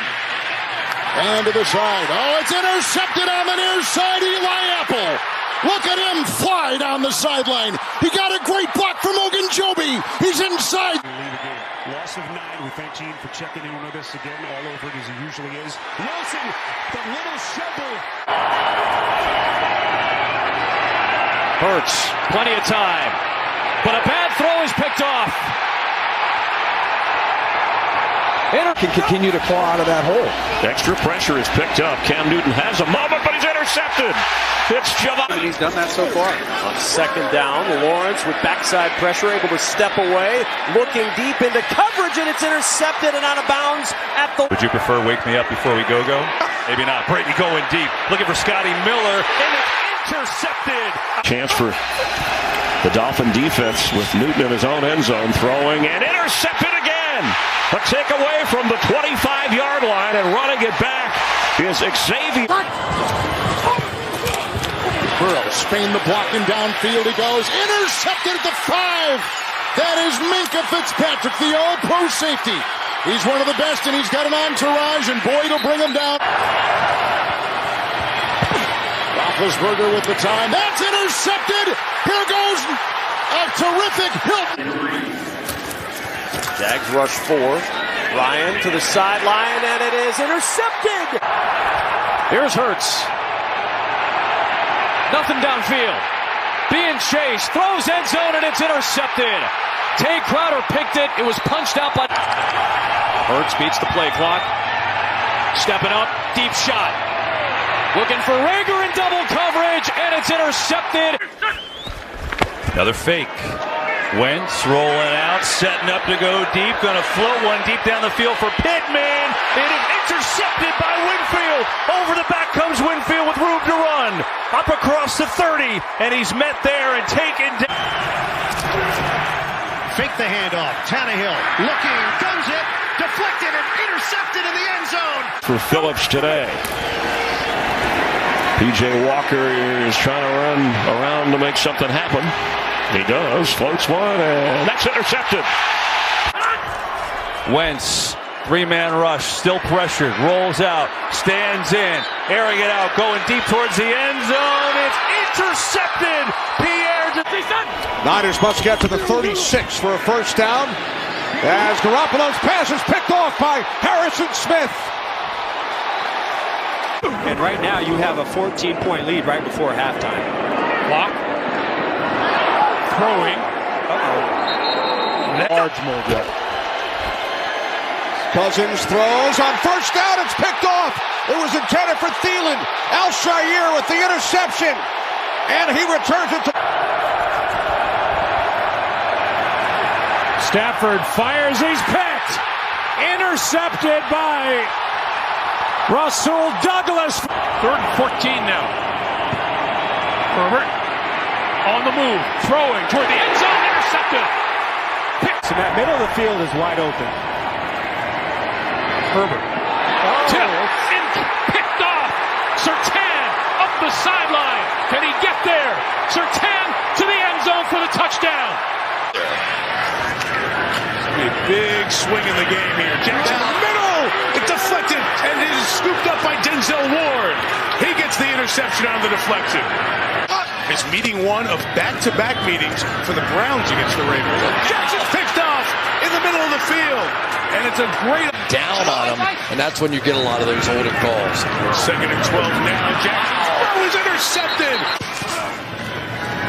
And to the side. Oh, it's intercepted on the near side. Eli Apple. Look at him fly down the sideline. He got a great block from Ogunjobi. He's inside. Loss of 9. We thank Gene for checking in with us again, all over it as he usually is. Wilson, the little shovel. Hurts, plenty of time. But a bad throw is picked off. Can continue to claw out of that hole. Extra pressure is picked up. Cam Newton has a moment, but he's intercepted. It's Javon. He's done that so far. On second down, Lawrence with backside pressure, able to step away, looking deep into coverage, and it's intercepted and out of bounds at the... Would you prefer wake me up before we go? Maybe not. Brady going deep, looking for Scotty Miller, and it's intercepted. Chance for the Dolphin defense with Newton in his own end zone, throwing and intercepted again. A takeaway from the 25-yard line, and running it back is Xavier. Burrow, Spain the blocking downfield. He goes intercepted at the 5. That is Minkah Fitzpatrick, the all-pro safety. He's one of the best, and he's got an entourage, and Boyd will bring him down. Roethlisberger with the time. That's intercepted. Here goes a terrific Hilton. Jags rush 4. Ryan to the sideline, and it is intercepted. Here's Hurts. Nothing downfield. Being chased. Throws end zone, and it's intercepted. Tay Crowder picked it. It was punched out by... Hurts beats the play clock. Stepping up. Deep shot. Looking for Rager in double coverage, and it's intercepted. Another fake. Wentz rolling out, setting up to go deep, going to float one deep down the field for Pittman. It is intercepted by Winfield. Over the back comes Winfield with room to run. Up across the 30, and he's met there and taken down. Fake the handoff. Tannehill looking, guns it, deflected and intercepted in the end zone. For Phillips today. P.J. Walker is trying to run around to make something happen. He does, floats one, and that's intercepted. Wentz, 3-man rush, still pressured, rolls out, stands in, airing it out, going deep towards the end zone. It's intercepted. Pierre. Niners must get to the 36 for a first down, as Garoppolo's pass is picked off by Harrison Smith. And right now you have a 14-point lead right before halftime. Clock. Throwing. Large mold. Cousins throws on first down. It's picked off. It was intended for Thielen. Al-Shaair with the interception. And he returns it to... Stafford fires. He's picked. Intercepted by Rasul Douglas. 3rd and 14 now. Herbert. On the move, throwing toward the end zone, intercepted. So that middle of the field is wide open. Herbert. Tip, picked off. Surtain up the sideline. Can he get there? Surtain to the end zone for the touchdown. A big swing in the game here. Jackson in the middle. It deflected, and it is scooped up by Denzel Ward. He gets the interception on the deflection. It's meeting one of back-to-back meetings for the Browns against the Ravens. Jackson's picked off in the middle of the field, and it's a great... Down on him, and that's when you get a lot of those holding calls. 2nd and 12 now. Jackson's throw is intercepted.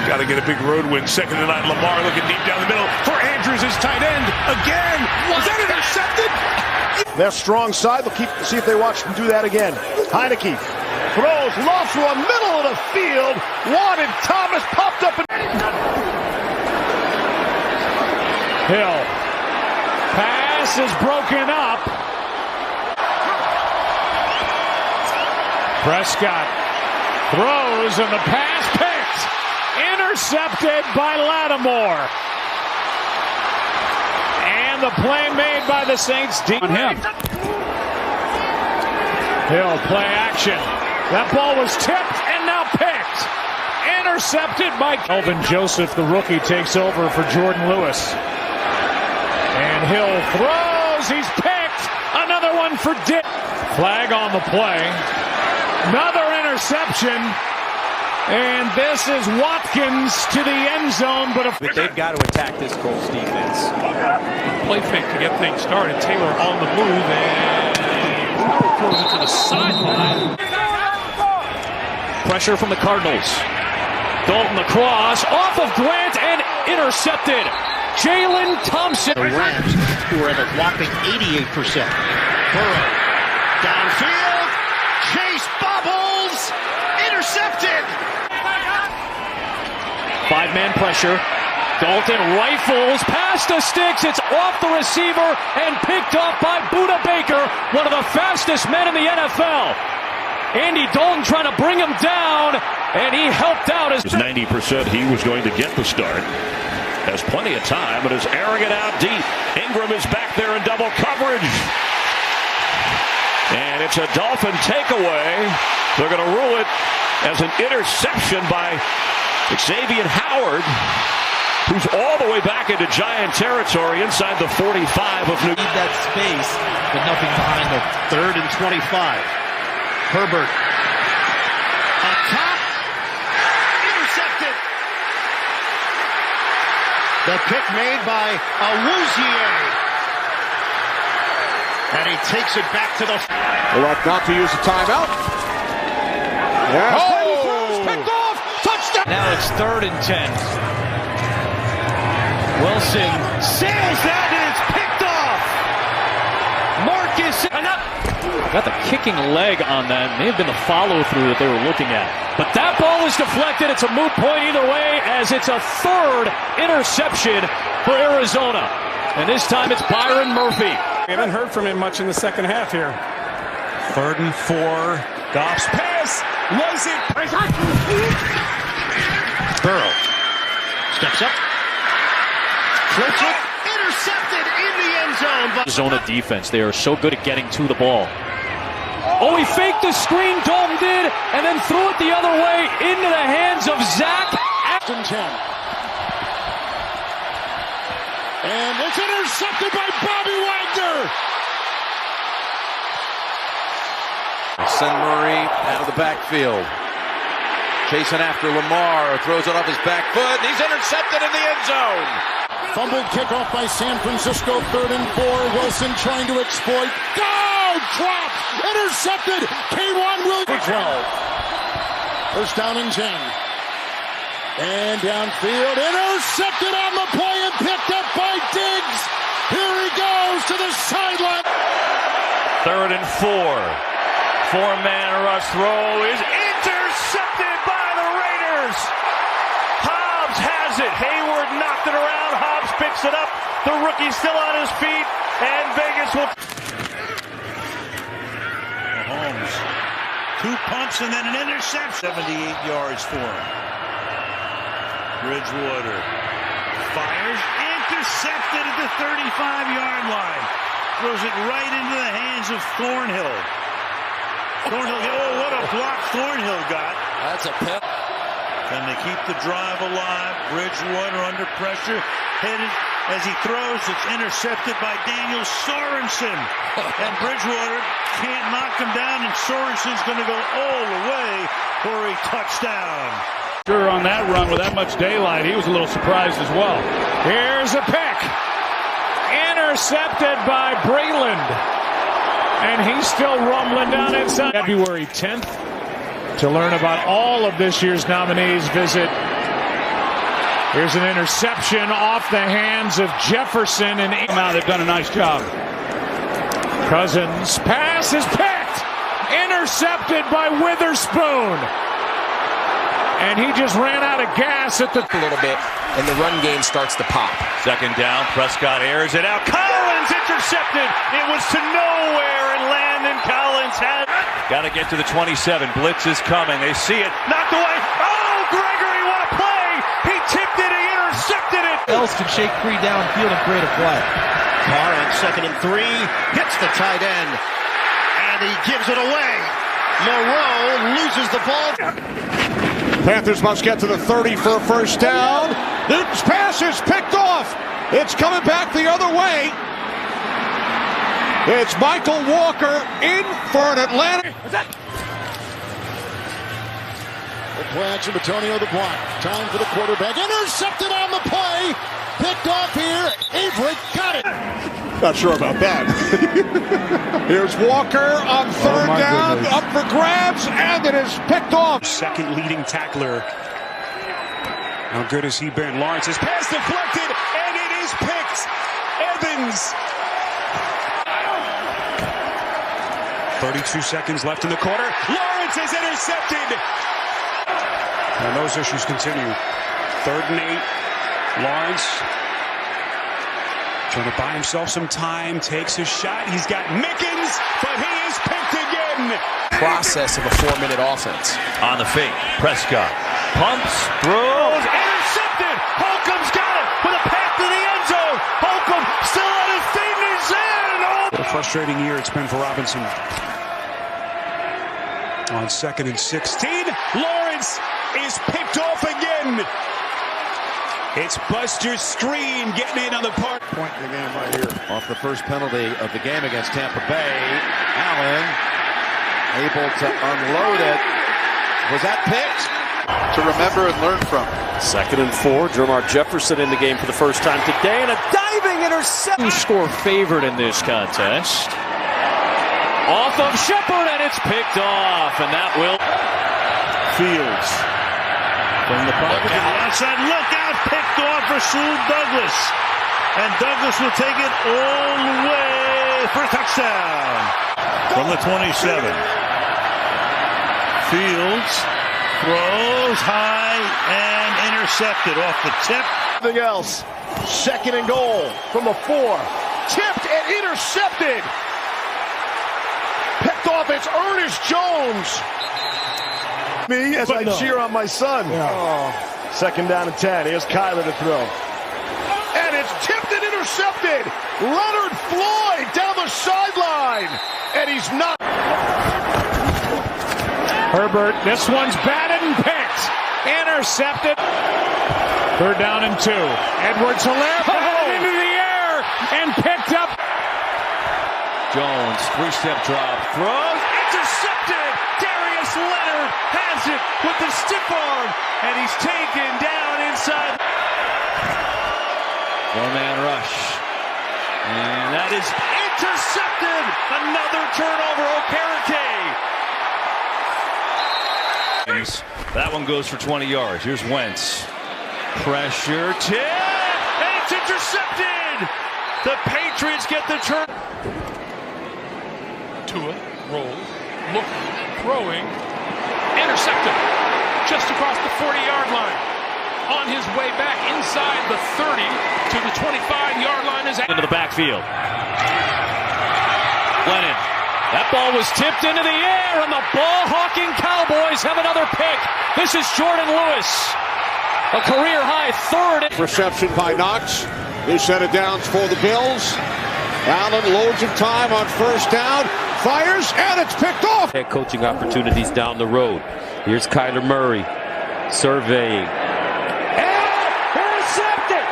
Got to get a big road win. 2nd and 9. Lamar looking deep down the middle for Andrews, his tight end. Again. Was that intercepted? Their strong side. They'll see if they watch them do that again. Heineke throws, lost one, middle of the field. Wanted Thomas popped up and... Hill. Pass is broken up. Prescott throws and the pass picked. Intercepted by Lattimore. And the play made by the Saints deep on him. Hill play action. That ball was tipped and now picked. Intercepted by Elvin Joseph, the rookie, takes over for Jordan Lewis. And Hill throws. He's picked. Another one for Dick. Flag on the play. Another interception. And this is Watkins to the end zone. But they've got to attack this Colts defense. Play fake to get things started. Taylor on the move and throws it to the sideline. Pressure from the Cardinals. Dalton the cross off of Grant and intercepted. Jalen Thompson. The Rams, who are at a whopping 88%. Burrow downfield. Chase bobbles. Intercepted. 5-man pressure. Dalton rifles past the sticks. It's off the receiver and picked off by Budda Baker, one of the fastest men in the NFL. Andy Dalton trying to bring him down, and he helped out. As 90% he was going to get the start. Has plenty of time, but is airing it out deep. Ingram is back there in double coverage. And it's a Dolphin takeaway. They're going to rule it as an interception by Xavier Howard, who's all the way back into Giant territory inside the 45 of New York. Need that space, but nothing behind the 3rd and 25. Herbert up top, intercepted. The pick made by Awuzie. And he takes it back to the... Elect not to use a timeout. Yes. Oh! Picked off. Touchdown. Now it's 3rd and 10. Wilson sails that and it's picked off. Marcus Got the kicking leg on that. May have been the follow-through that they were looking at. But that ball is deflected. It's a moot point either way, as it's a 3rd interception for Arizona. And this time it's Byron Murphy. We haven't heard from him much in the second half here. 3rd and 4. Goff's pass. Was it? Burrow steps up. Floats it. Intercepted in the end zone. Arizona defense. They are so good at getting to the ball. Oh, he faked the screen, Dalton did, and then threw it the other way into the hands of Zach. And it's intercepted by Bobby Wagner. Send Murray out of the backfield. Chasing after Lamar. Throws it off his back foot. And he's intercepted in the end zone. Fumbled kickoff by San Francisco, 3rd and 4. Wilson trying to exploit. Go! Dropped! Intercepted! K1 will for 12. First down and 10. And downfield. Intercepted on the play and picked up by Diggs. Here he goes to the sideline. 3rd and 4. 4-man rush throw is intercepted by the Raiders. Hobbs has it. Hayward knocked it around. Hobbs picks it up. The rookie's still on his feet. And Vegas will... Mahomes. 2 pumps and then an interception. 78 yards for him. Bridgewater fires. Intercepted at the 35-yard line. Throws it right into the hands of Thornhill. Thornhill, oh, what a block Thornhill got. That's a pep. Can they keep the drive alive? Bridgewater under pressure. Headed as he throws. It's intercepted by Daniel Sorensen. And Bridgewater can't knock him down, and Sorensen's going to go all the way for a touchdown. Sure, on that run with that much daylight, he was a little surprised as well. Here's a pick. Intercepted by Breland. And he's still rumbling down inside. February 10th. To learn about all of this year's nominees, visit. Here's an interception off the hands of Jefferson. And now they've done a nice job. Cousins pass is picked. Intercepted by Witherspoon. And he just ran out of gas at the... A little bit. and the run game starts to pop. Second down, Prescott airs it out. Collins intercepted. It was to nowhere, and Landon Collins had. Got to get to the 27. Blitz is coming. They see it. Knocked away. Oh, Gregory, what a play! He tipped it. He intercepted it. Else can shake free downfield and create a play. Carr on 2nd and 3. Hits the tight end. And he gives it away. Moreau loses the ball. Panthers must get to the 30 for a first down. Newton's pass is picked off. It's coming back the other way. It's Michael Walker in for an Atlanta. The play action, Antonio the block. Time for the quarterback. Intercepted on the play. Picked off here. Avery got it. Not sure about that. Here's Walker on 3rd down. goodness. Up for grabs, and it is picked off. Second leading tackler. How good has he been? Lawrence is pass deflected, and it is picked. Evans. 32 seconds left in the quarter. Lawrence is intercepted. And those issues continue. 3rd and 8. Lawrence trying to buy himself some time. Takes his shot. He's got Mickens, but he is picked again. Process of a 4-minute offense. On the fake, Prescott pumps, throws, intercepted. Holcomb's got it with a pass to the end zone. Holcomb still on his feet, and he's in. What a frustrating year it's been for Robinson. On 2nd and 16, Lawrence is picked off again. It's Buster Screen getting in on the park. Point in the game right here. Off the first penalty of the game against Tampa Bay. Allen able to unload it. Was that picked? To remember and learn from. 2nd and 4. Jermar Jefferson in the game for the first time today, and a diving interception. Score favored in this contest. Off of Shepard, and it's picked off, and that will. Fields from the pocket to the outside. Look out! Picked off for Sue Douglas. And Douglas will take it all the way for a touchdown. From the 27. Fields throws high and intercepted off the tip. Nothing else. 2nd and goal from the 4. Tipped and intercepted. Picked off. It's Ernest Jones. Me as I cheer on my son. Oh. 2nd down and 10. Here's Kyler to throw. And it's tipped and intercepted. Leonard Floyd down the sideline. And he's not. Herbert, this one's batted and picked. Intercepted. 3rd down and 2. Edwards-Helaire batted into the air and picked up. Jones, 3-step drop, throws, intercepted. Darius Leonard has it with the stiff arm, and he's taken down inside. One-man rush, and that is intercepted. Another turnover, Okereke. That one goes for 20 yards. Here's Wentz. Pressure, tip, and it's intercepted. The Patriots get the turn. Tua rolls, looking, throwing, intercepted just across the 40-yard line. On his way back inside the 30 to the 25-yard line is into the backfield. Lennon. That ball was tipped into the air, and the ball-hawking Cowboys have another pick. This is Jordan Lewis. A career-high 3rd. Reception by Knox. New set of downs for the Bills. Allen loads of time on 1st down. Fires, and it's picked off. Head coaching opportunities down the road. Here's Kyler Murray surveying. Intercepted!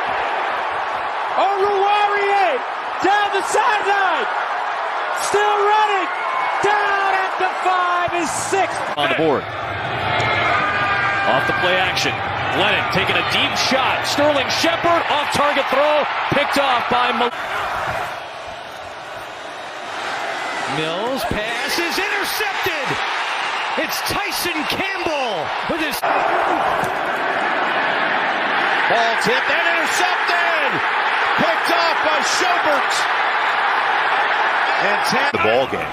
Oruwariye down the sideline. Still running. Down at the 5 is 6. On the board. Off the play action. Glennon taking a deep shot. Sterling Shepard off target throw. Picked off by Mills. Pass is intercepted. It's Tyson Campbell with his Ball tipped and intercepted. Picked off by Schobert. And the ball game.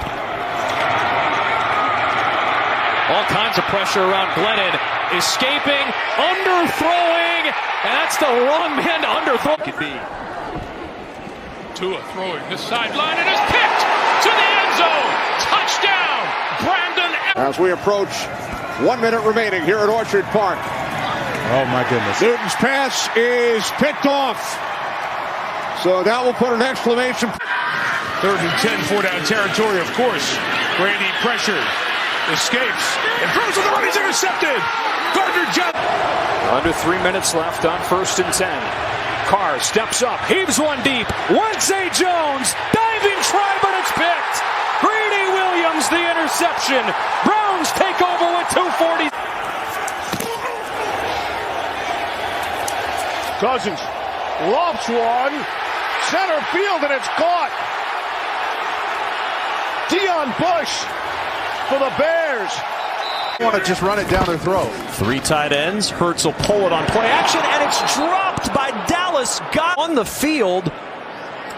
All kinds of pressure around Glennon. Escaping, underthrowing, and that's the wrong man to underthrow. Could be. Tua throwing this sideline and is picked to the end zone. Touchdown, Brandon. As we approach 1 minute remaining here at Orchard Park. Oh, my goodness. Newton's pass is picked off. So that will put an exclamation. 3rd and 10, 4-down territory, of course. Brady pressured, escapes, and throws to the run. He's intercepted. Gardner Johnson. Under 3 minutes left on 1st and 10. Carr steps up, heaves one deep. Wednesday Jones, diving try, but it's picked. Greedy Williams, the interception. Browns take over with 2:40. Cousins lofts one, center field, and it's caught. Dion Bush for the Bears. Want to just run it down their throat. 3 tight ends. Hurts will pull it on play action, and it's dropped by Dallas. Got on the field,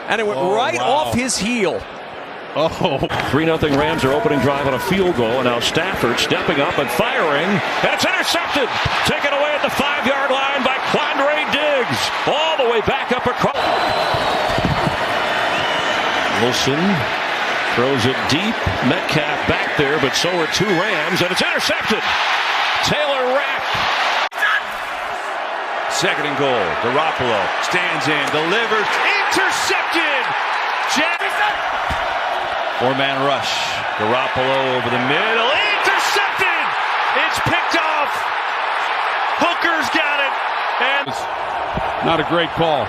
and it went off his heel. 3-0 Rams are opening drive on a field goal, and now Stafford stepping up and firing, and it's intercepted. Taken away at the 5-yard line by Quandre Diggs. All the way back up across. Wilson throws it deep. Metcalf back there, but so are 2 Rams, and it's intercepted. Taylor Rapp. 2nd and goal. Garoppolo stands in, delivers, intercepted. 4-man rush. Garoppolo over the middle. Intercepted! It's picked off. Hooker's got it. And Not a great call.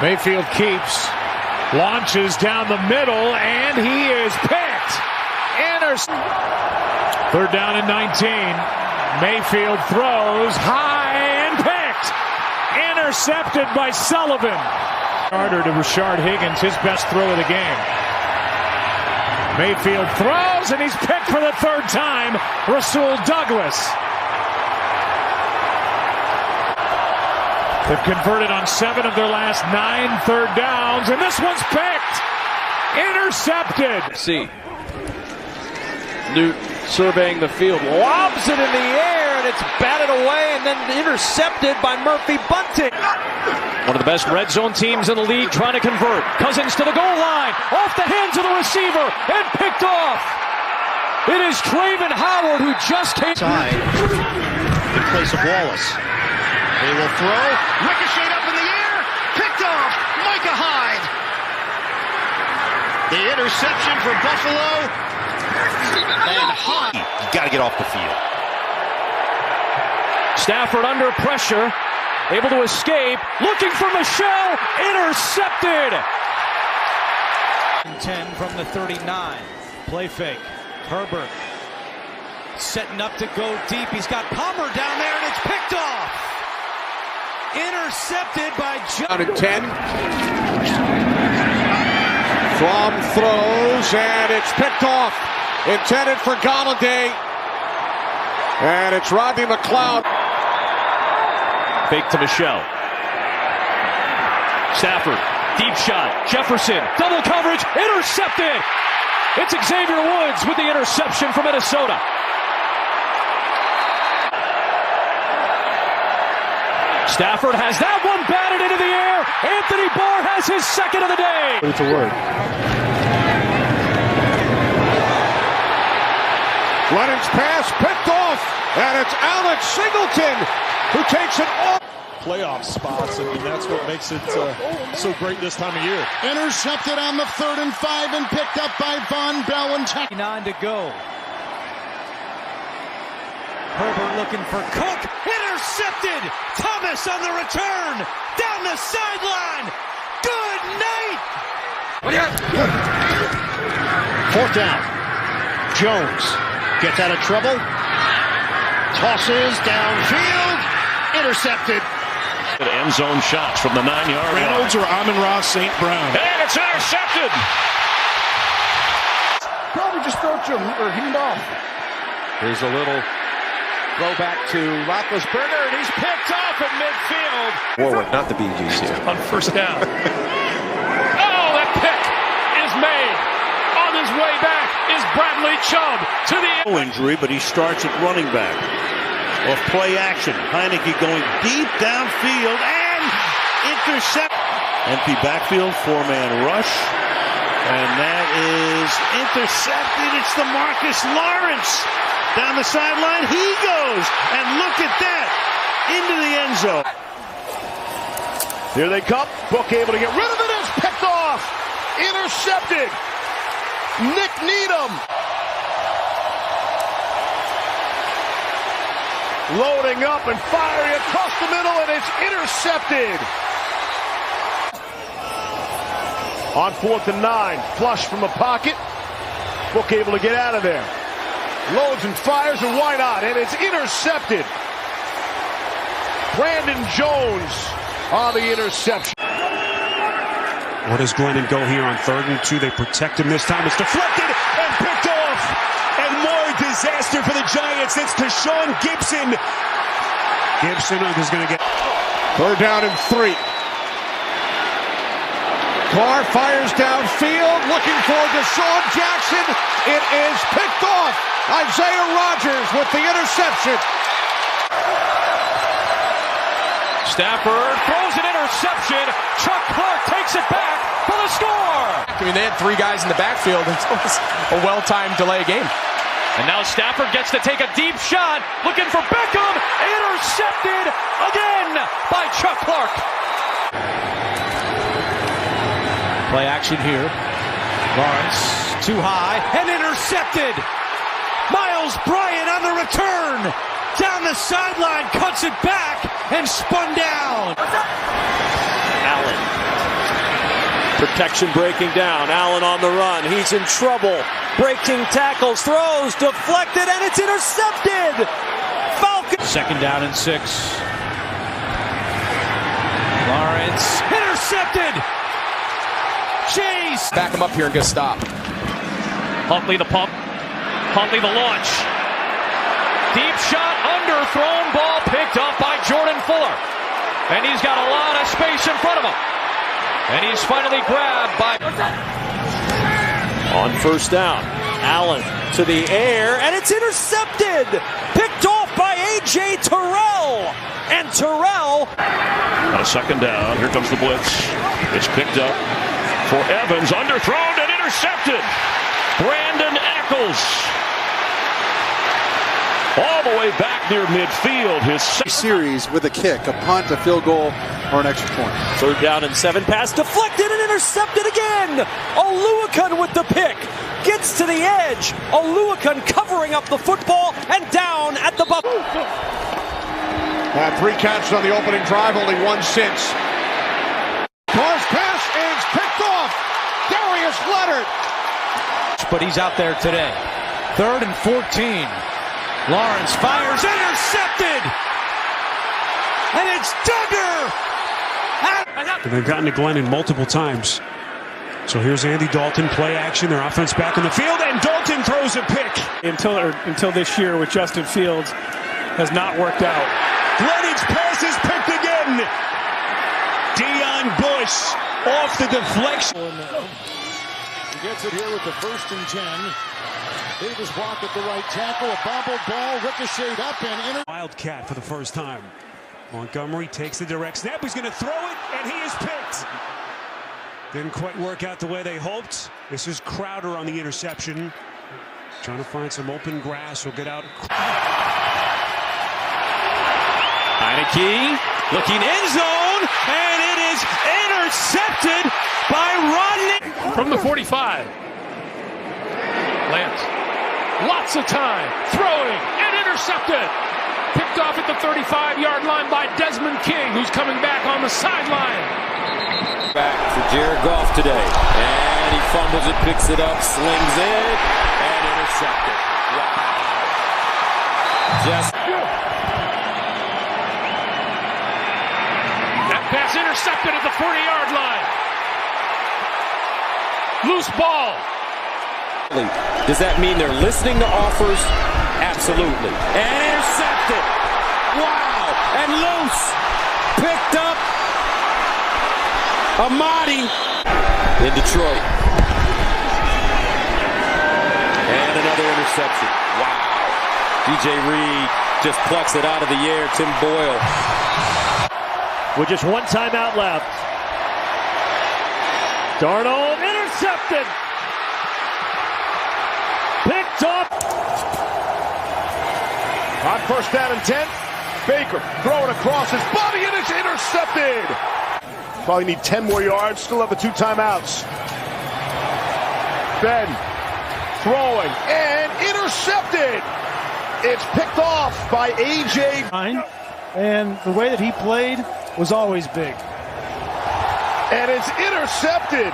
Mayfield keeps. Launches down the middle, and he is picked. 3rd down and 19. Mayfield throws high and picked. Intercepted by Sullivan. Carter to Rashard Higgins, his best throw of the game. Mayfield throws, and he's picked for the 3rd time. Rasul Douglas. They've converted on 7 of their last 9 3rd downs, and this one's picked. Intercepted. See. Newton surveying the field, lobs it in the air, and it's batted away and then intercepted by Murphy Bunting. One of the best red zone teams in the league trying to convert. Cousins to the goal line, off the hands of the receiver, and picked off. It is Traven Howard who just came side in place of Wallace. They will throw, ricocheted up in the air, picked off, Micah Hyde. The interception for Buffalo, and Hyde. You got to get off the field. Stafford under pressure, able to escape, looking for Michelle, intercepted. 10 from the 39. Play fake. Herbert setting up to go deep. He's got Palmer down there, and it's picked off. Intercepted by Down at 10. Fromm throws, and it's picked off. Intended for Galladay. And it's Rodney McLeod. Fake to Michelle. Stafford, deep shot. Jefferson, double coverage, intercepted. It's Xavier Woods with the interception from Minnesota. Stafford has that one batted into the air. Anthony Barr has his 2nd of the day. It's a word. Lennon's pass picked off, and it's Alex Singleton who takes it off. Playoff spots, and that's what makes it so great this time of year. Intercepted on the 3rd and 5 and picked up by Von Bell and 9 to go. Herbert looking for Cook. Intercepted. Thomas on the return. Down the sideline. Good night. 4th down. Jones gets out of trouble. Tosses downfield. Intercepted. End zone shots from the 9-yard line. Reynolds or Amon-Ra St. Brown. And it's intercepted. Probably just throw it to him or hand off. Here's a little throwback to Roethlisberger, and he's picked off at midfield. Forward, not the BGs here. On 1st down. Oh, that pick is made. On his way back is Bradley Chubb to the injury, but he starts at running back. Off play action. Heineke going deep downfield and intercept. Empty backfield, four-man rush. And that is intercepted. It's the Marcus Lawrence. Down the sideline, he goes. And look at that. Into the end zone. Here they come. Book able to get rid of it. It's picked off. Intercepted. Nick Needham. Loading up and firing across the middle, and it's intercepted. On 4th and 9, flush from the pocket. Book able to get out of there. Loads and fires, and why not? And it's intercepted. Brandon Jones on the interception. Where does Glendale go here on 3rd and 2? They protect him this time. It's deflected and picked off. And more disaster for the Giants. It's to Sean Gibson. Gibson is going to get 3rd down and 3. Carr fires downfield, looking for Deshaun Jackson. It is picked off. Isaiah Rodgers with the interception. Stafford throws an interception. Chuck Clark takes it back for the score. I mean, they had 3 guys in the backfield. It was a well-timed delay game. And now Stafford gets to take a deep shot, looking for Beckham. Intercepted again by Chuck Clark. Play action here. Lawrence too high and intercepted. Miles Bryant on the return. Down the sideline, cuts it back and spun down. Allen. Protection breaking down. Allen on the run. He's in trouble. Breaking tackles, throws, deflected, and it's intercepted. Falcons. 2nd down and 6. Lawrence intercepted. Chase. Back him up here and get stopped. Huntley the pump. Huntley the launch. Deep shot, underthrown ball picked up by Jordan Fuller. And he's got a lot of space in front of him. And he's finally grabbed by... On 1st down, Allen to the air, and it's intercepted. Picked off by A.J. Terrell. And Terrell... On a 2nd down, here comes the blitz. It's picked up for Evans, underthrown and intercepted. Brandon Eccles. All the way back near midfield. His series with a kick, a punt, a field goal, or an extra point. 3rd down and 7. Pass deflected and intercepted again. Oluokun with the pick. Gets to the edge. Oluokun covering up the football and down at the buck. Had 3 catches on the opening drive, only 1 since. Carr's pass is picked off. Darius Leonard. But he's out there today. 3rd and 14. Lawrence fires, intercepted! And it's Duggar! And they've gotten to Glendale multiple times. So here's Andy Dalton, play action, their offense back on the field, and Dalton throws a pick. Until this year with Justin Fields has not worked out. Glennon's pass is picked again. Deion Bush off the deflection. He gets it here with the 1st and 10. Davis blocked at the right tackle. A bobbled ball ricocheted up and Wildcat for the first time. Montgomery takes the direct snap. He's going to throw it, and he is picked. Didn't quite work out the way they hoped. This is Crowder on the interception. Trying to find some open grass. He'll get out. Heineke looking end zone, and it is intercepted by Rodney. from the 45. Lance. Lots of time. Throwing and intercepted. Picked off at the 35-yard line by Desmond King, who's coming back on the sideline. Back for Jared Goff today. And he fumbles it, picks it up, slings it, and intercepted. Wow. That pass intercepted at the 40-yard line. Loose ball. Does that mean they're listening to offers? Absolutely. And intercepted. Wow. And loose. Picked up. Amadi in Detroit. And another interception. Wow. DJ Reed just plucks it out of the air. Tim Boyle. With just one timeout left. Darnold intercepted. Picked up. On first down and 10, Baker throwing across his body and it's intercepted. Probably need 10 more yards, still have the 2 timeouts. Ben throwing and intercepted. It's picked off by A.J. And the way that he played was always big. And it's intercepted.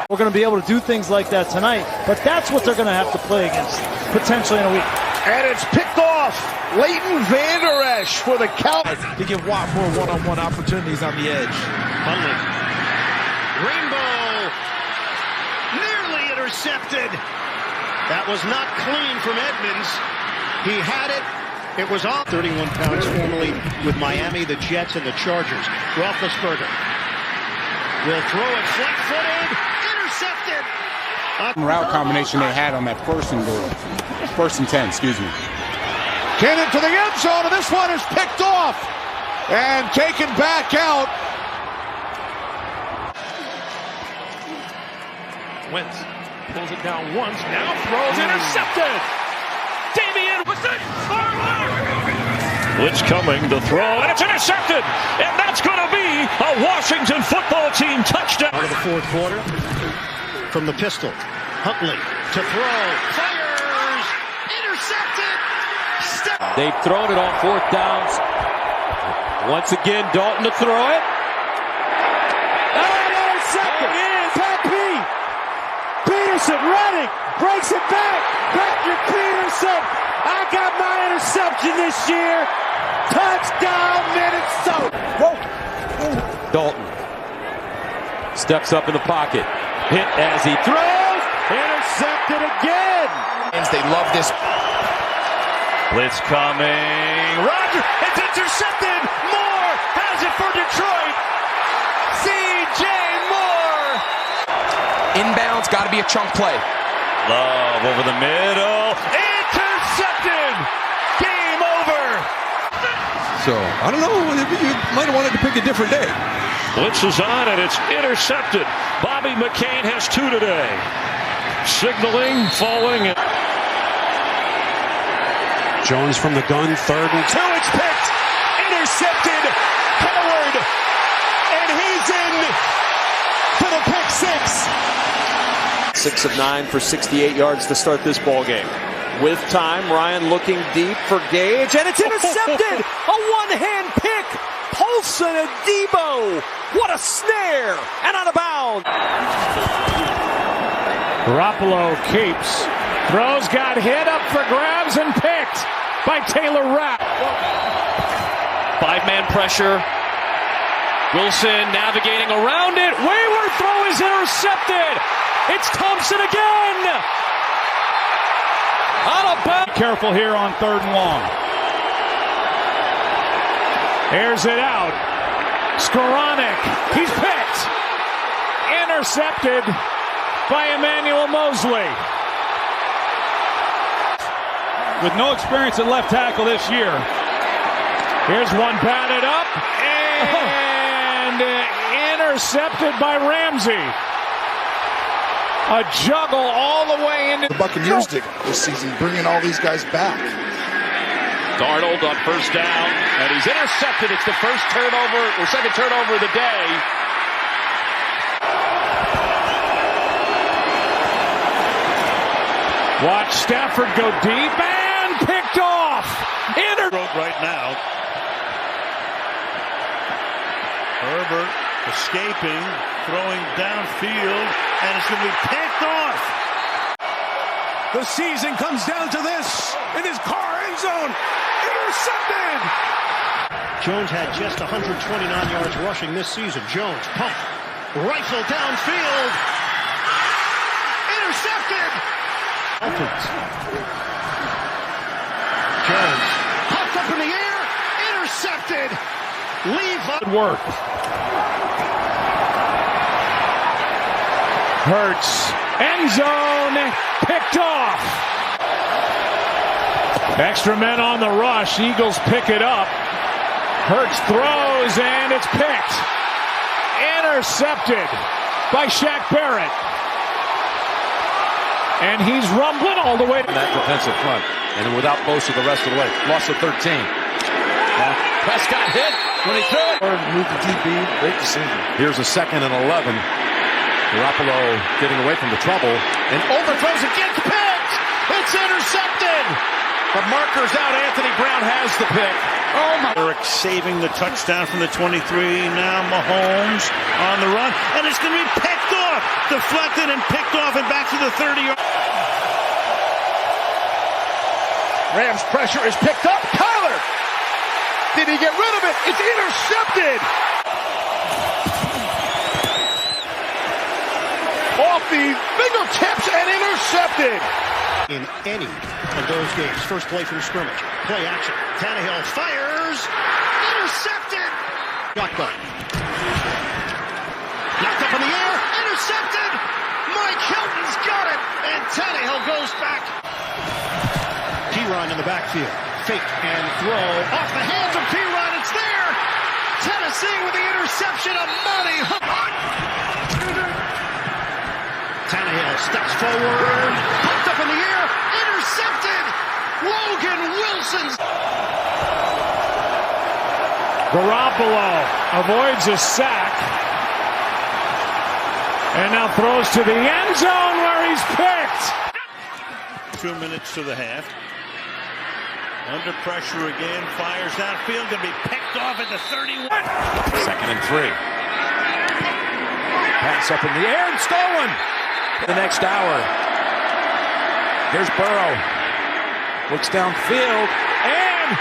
We're going to be able to do things like that tonight, but that's what they're going to have to play against, potentially in a week. And it's picked off. Leighton Vander Esch for the count. To give Watt more one-on-one opportunities on the edge. Huntley. Rainbow. Nearly intercepted. That was not clean from Edmonds. He had it. It was on. 31 pounds formerly with Miami, the Jets, and the Chargers. Roethlisberger will throw it flat-footed. Intercepted. Route combination they had on that first and 10, excuse me. Get into the end zone, and this one is picked off and taken back out. Wentz pulls it down once, now throws, intercepted. Damian was it. Blitz coming, the throw, and it's intercepted. And that's going to be a Washington football team touchdown. Out of the fourth quarter, from the pistol, Huntley to throw, fires, intercepted. They've thrown it on 4th downs. Once again, Dalton to throw it. And intercepted. It is happy. Peterson running, breaks it back. Patrick Peterson. I got my interception this year. Touchdown, Minnesota. Whoa. Dalton steps up in the pocket. Hit as he throws. Intercepted again. They love this. Blitz coming. Roger. It's intercepted. Moore has it for Detroit. C.J. Moore. Inbounds, got to be a chunk play. Love over the middle. Intercepted. Game over. So, I don't know. You might have wanted to pick a different day. Blitz is on and it's intercepted. Bobby McCain has 2 today. Signaling, falling. Jones from the gun, 3rd and 2. It's picked. Intercepted. Howard. And he's in for the pick 6. 6 of 9 for 68 yards to start this ball game. With time, Ryan looking deep for Gage, and it's intercepted! A one-hand pick! Paulson and Debo! What a snare! And out of bounds! Garoppolo keeps. Throws, got hit up for grabs and picked by Taylor Rapp. 5-man pressure. Wilson navigating around it. Wayward throw is intercepted. It's Thompson again. Out of bounds. Careful here on 3rd and long. Airs it out. Skoranek. He's picked. Intercepted by Emmanuel Mosley. With no experience at left tackle this year. Here's one batted up and intercepted by Ramsey. A juggle all the way into the Buccaneers did this season, bringing all these guys back. Darnold on first down, and he's intercepted. It's the first turnover, or second turnover of the day. Watch Stafford go deep and picked off. Right now. Herbert escaping, throwing downfield, and it's going to be picked off. The season comes down to this in his car end zone. Intercepted. Jones had just 129 yards rushing this season. Jones pump, rifle downfield, intercepted. Dolphins. Jones popped up in the air, intercepted. Good work. Hurts End zone, picked off. Extra men on the rush. Eagles pick it up. Hurts throws, and it's picked. Intercepted by Shaq Barrett. And he's rumbling all the way to that defensive front. And without Bosa the rest of the way. Loss of 13. Prescott hit when he threw it. Move the DB. Great decision. Here's a 2nd and 11. Garoppolo getting away from the trouble. And overthrows it, gets picked. It's intercepted. The marker's out. Anthony Brown has the pick. Oh, my. Eric saving the touchdown from the 23. Now Mahomes on the run. And it's going to be picked off. Deflected and picked off and back to the 30. Rams pressure is picked up. Kyler! Did he get rid of it? It's intercepted! Off the fingertips and intercepted! In any of those games, first play from scrimmage, play action. Tannehill fires, intercepted! Shotgun. Knocked up in the air, intercepted! Mike Hilton's got it, and Tannehill goes back. P-Ron in the backfield. Fake and throw off the hands of P-Ron. It's there. Tennessee with the interception of Monty Hook. Tannehill steps forward. Popped up in the air. Intercepted. Logan Wilson's. Garoppolo avoids a sack. And now throws to the end zone where he's picked. 2 minutes to the half. Under pressure again, fires downfield, going to be picked off at the 31. 2nd and 3. Pass up in the air and stolen. The next hour. Here's Burrow. Looks downfield, and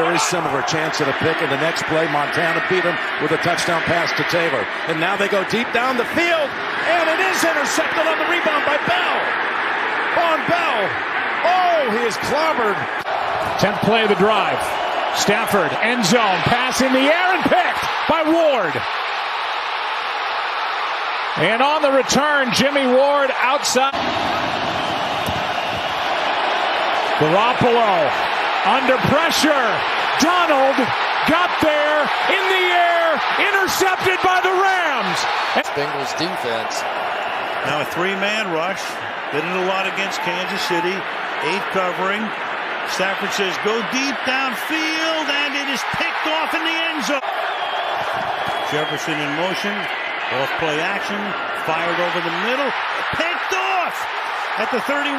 there is some of a chance at a pick in the next play. Montana beat him with a touchdown pass to Taylor. And now they go deep down the field, and it is intercepted on the rebound by Bell. On Bell. Oh, he is clobbered. 10th play of the drive. Stafford, end zone, pass in the air and picked by Ward. And on the return, Jimmy Ward outside. Garoppolo under pressure. Donald got there in the air, intercepted by the Rams. Bengals defense. Now a 3-man rush. Did it a lot against Kansas City. 8 covering. Stafford says go deep downfield, and it is picked off in the end zone. Jefferson in motion. Off play action. Fired over the middle. Picked off at the 31.